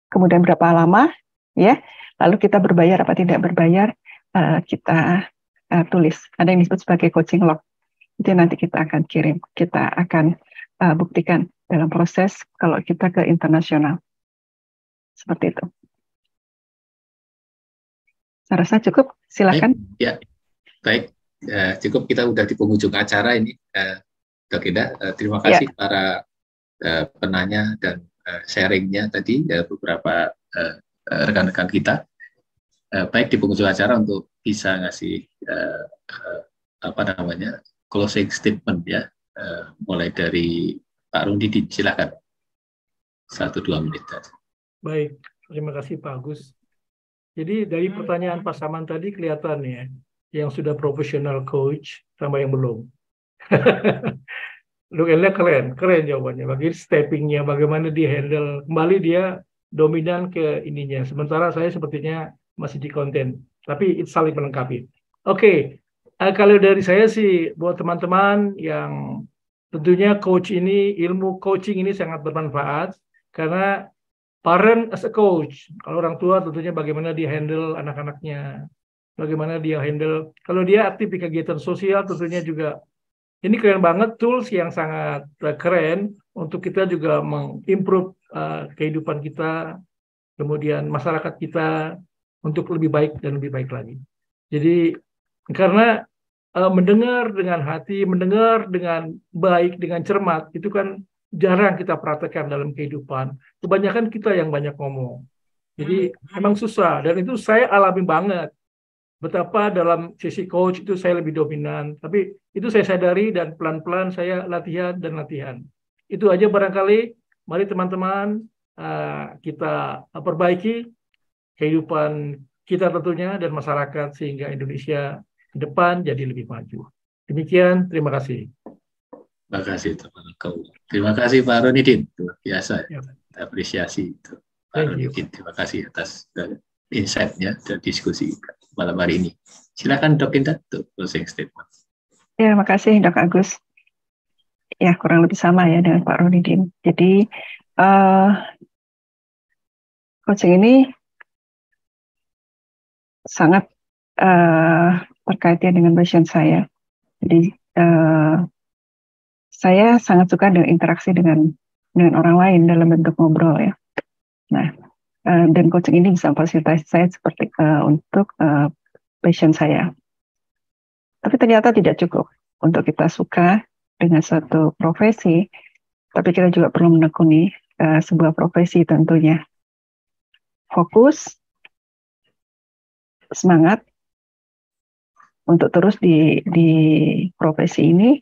kemudian berapa lama, ya, lalu kita berbayar apa tidak berbayar, kita tulis. Ada yang disebut sebagai coaching log. Itu nanti kita akan kirim, kita akan buktikan dalam proses kalau kita ke internasional. Seperti itu. Saya rasa cukup, silakan. Ya, baik. Cukup, kita udah di penghujung acara ini, Dok Indah. Terima kasih para penanya dan sharingnya tadi, beberapa rekan-rekan kita. Baik di penghujung acara untuk bisa ngasih closing statement ya, mulai dari Pak Runidin, silakan 1-2 menit. Baik, terima kasih Pak Agus. Jadi dari pertanyaan Pak Saman tadi kelihatan ya, yang sudah profesional coach sama yang belum. Look, keren jawabannya. Bagaimana steppingnya, bagaimana dia handle, kembali dia dominan ke ininya. Sementara saya sepertinya masih di konten, tapi itu saling melengkapi. Oke, kalau dari saya sih buat teman-teman yang tentunya coach ini, ilmu coaching ini sangat bermanfaat karena parent as a coach, kalau orang tua tentunya bagaimana dia handle anak-anaknya, bagaimana dia handle, kalau dia aktif di kegiatan sosial tentunya juga ini keren banget, tools yang sangat keren untuk kita juga mengimprove kehidupan kita, kemudian masyarakat kita untuk lebih baik dan lebih baik lagi. Jadi karena mendengar dengan hati, mendengar dengan baik, dengan cermat, itu kan jarang kita praktekkan dalam kehidupan. Kebanyakan kita yang banyak ngomong. Jadi memang susah, dan itu saya alami banget. Betapa dalam sesi coach itu saya lebih dominan, tapi itu saya sadari dan pelan-pelan saya latihan dan latihan. Itu aja barangkali, mari teman-teman kita perbaiki kehidupan kita tentunya dan masyarakat sehingga Indonesia ke depan jadi lebih maju. Demikian, terima kasih. Terima kasih Terima kasih Pak Runidin, luar biasa. Ya. Apresiasi itu Pak Runidin. Terima kasih atas insight-nya dan diskusi malam hari ini. Silakan Dok Indah untuk closing statement. Ya, terima kasih Dok Agus. Ya, kurang lebih sama ya dengan Pak Runidin. Jadi coaching ini sangat terkaitnya dengan passion saya. Jadi saya sangat suka dengan interaksi dengan orang lain dalam bentuk ngobrol ya. Nah, dan coaching ini bisa memfasilitasi saya seperti untuk passion saya. Tapi ternyata tidak cukup untuk kita suka dengan suatu profesi, tapi kita juga perlu menekuni sebuah profesi tentunya. Fokus, semangat untuk terus di profesi ini,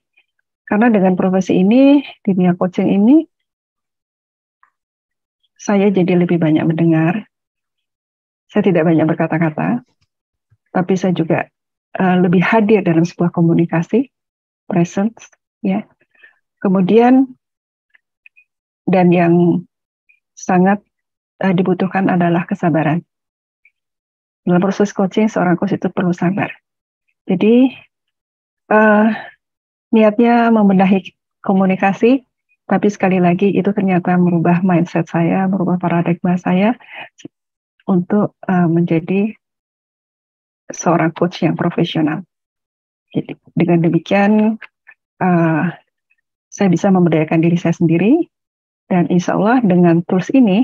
karena dengan profesi ini, di dunia coaching ini, saya jadi lebih banyak mendengar. Saya tidak banyak berkata-kata, tapi saya juga lebih hadir dalam sebuah komunikasi, presence, ya. Kemudian, dan yang sangat dibutuhkan adalah kesabaran. Dalam proses coaching, seorang coach itu perlu sabar. Jadi, niatnya membenahi komunikasi, tapi sekali lagi itu ternyata merubah mindset saya, merubah paradigma saya untuk menjadi seorang coach yang profesional. Jadi dengan demikian saya bisa memberdayakan diri saya sendiri, dan insya Allah dengan tools ini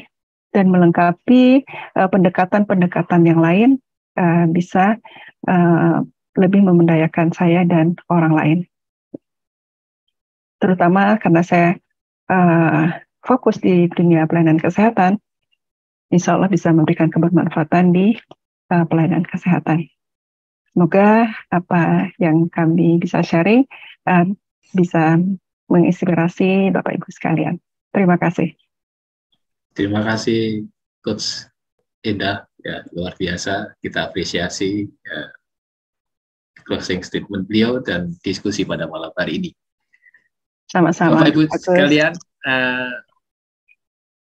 dan melengkapi pendekatan-pendekatan yang lain bisa lebih memberdayakan saya dan orang lain. Terutama karena saya fokus di dunia pelayanan kesehatan, insya Allah bisa memberikan kebermanfaatan di pelayanan kesehatan. Semoga apa yang kami bisa sharing bisa menginspirasi Bapak Ibu sekalian. Terima kasih. Terima kasih Coach Indah, ya, luar biasa. Kita apresiasi closing statement beliau dan diskusi pada malam hari ini. Sama-sama. Bapak Ibu sekalian,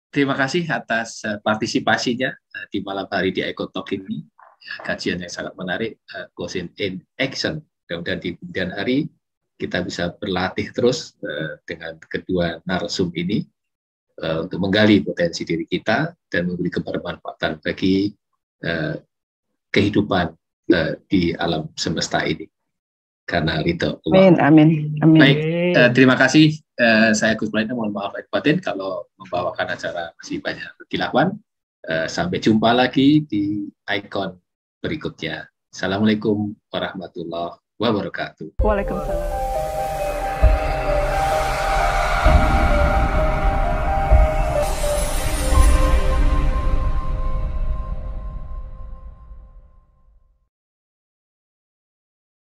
terima kasih atas partisipasinya di malam hari di Eko Talk ini. Kajian yang sangat menarik, Coaching in Action. Mudah-mudahan di kemudian hari kita bisa berlatih terus dengan kedua narsum ini untuk menggali potensi diri kita dan memberi kebermanfaatan bagi kehidupan di alam semesta ini. Karena ridho Allah. Amin. Baik, terima kasih. Saya Gus Pelaina, mohon maaf lahir batin kalau membawakan acara masih banyak kilauan. Sampai jumpa lagi di ikon berikutnya. Assalamualaikum warahmatullahi wabarakatuh. Waalaikumsalam.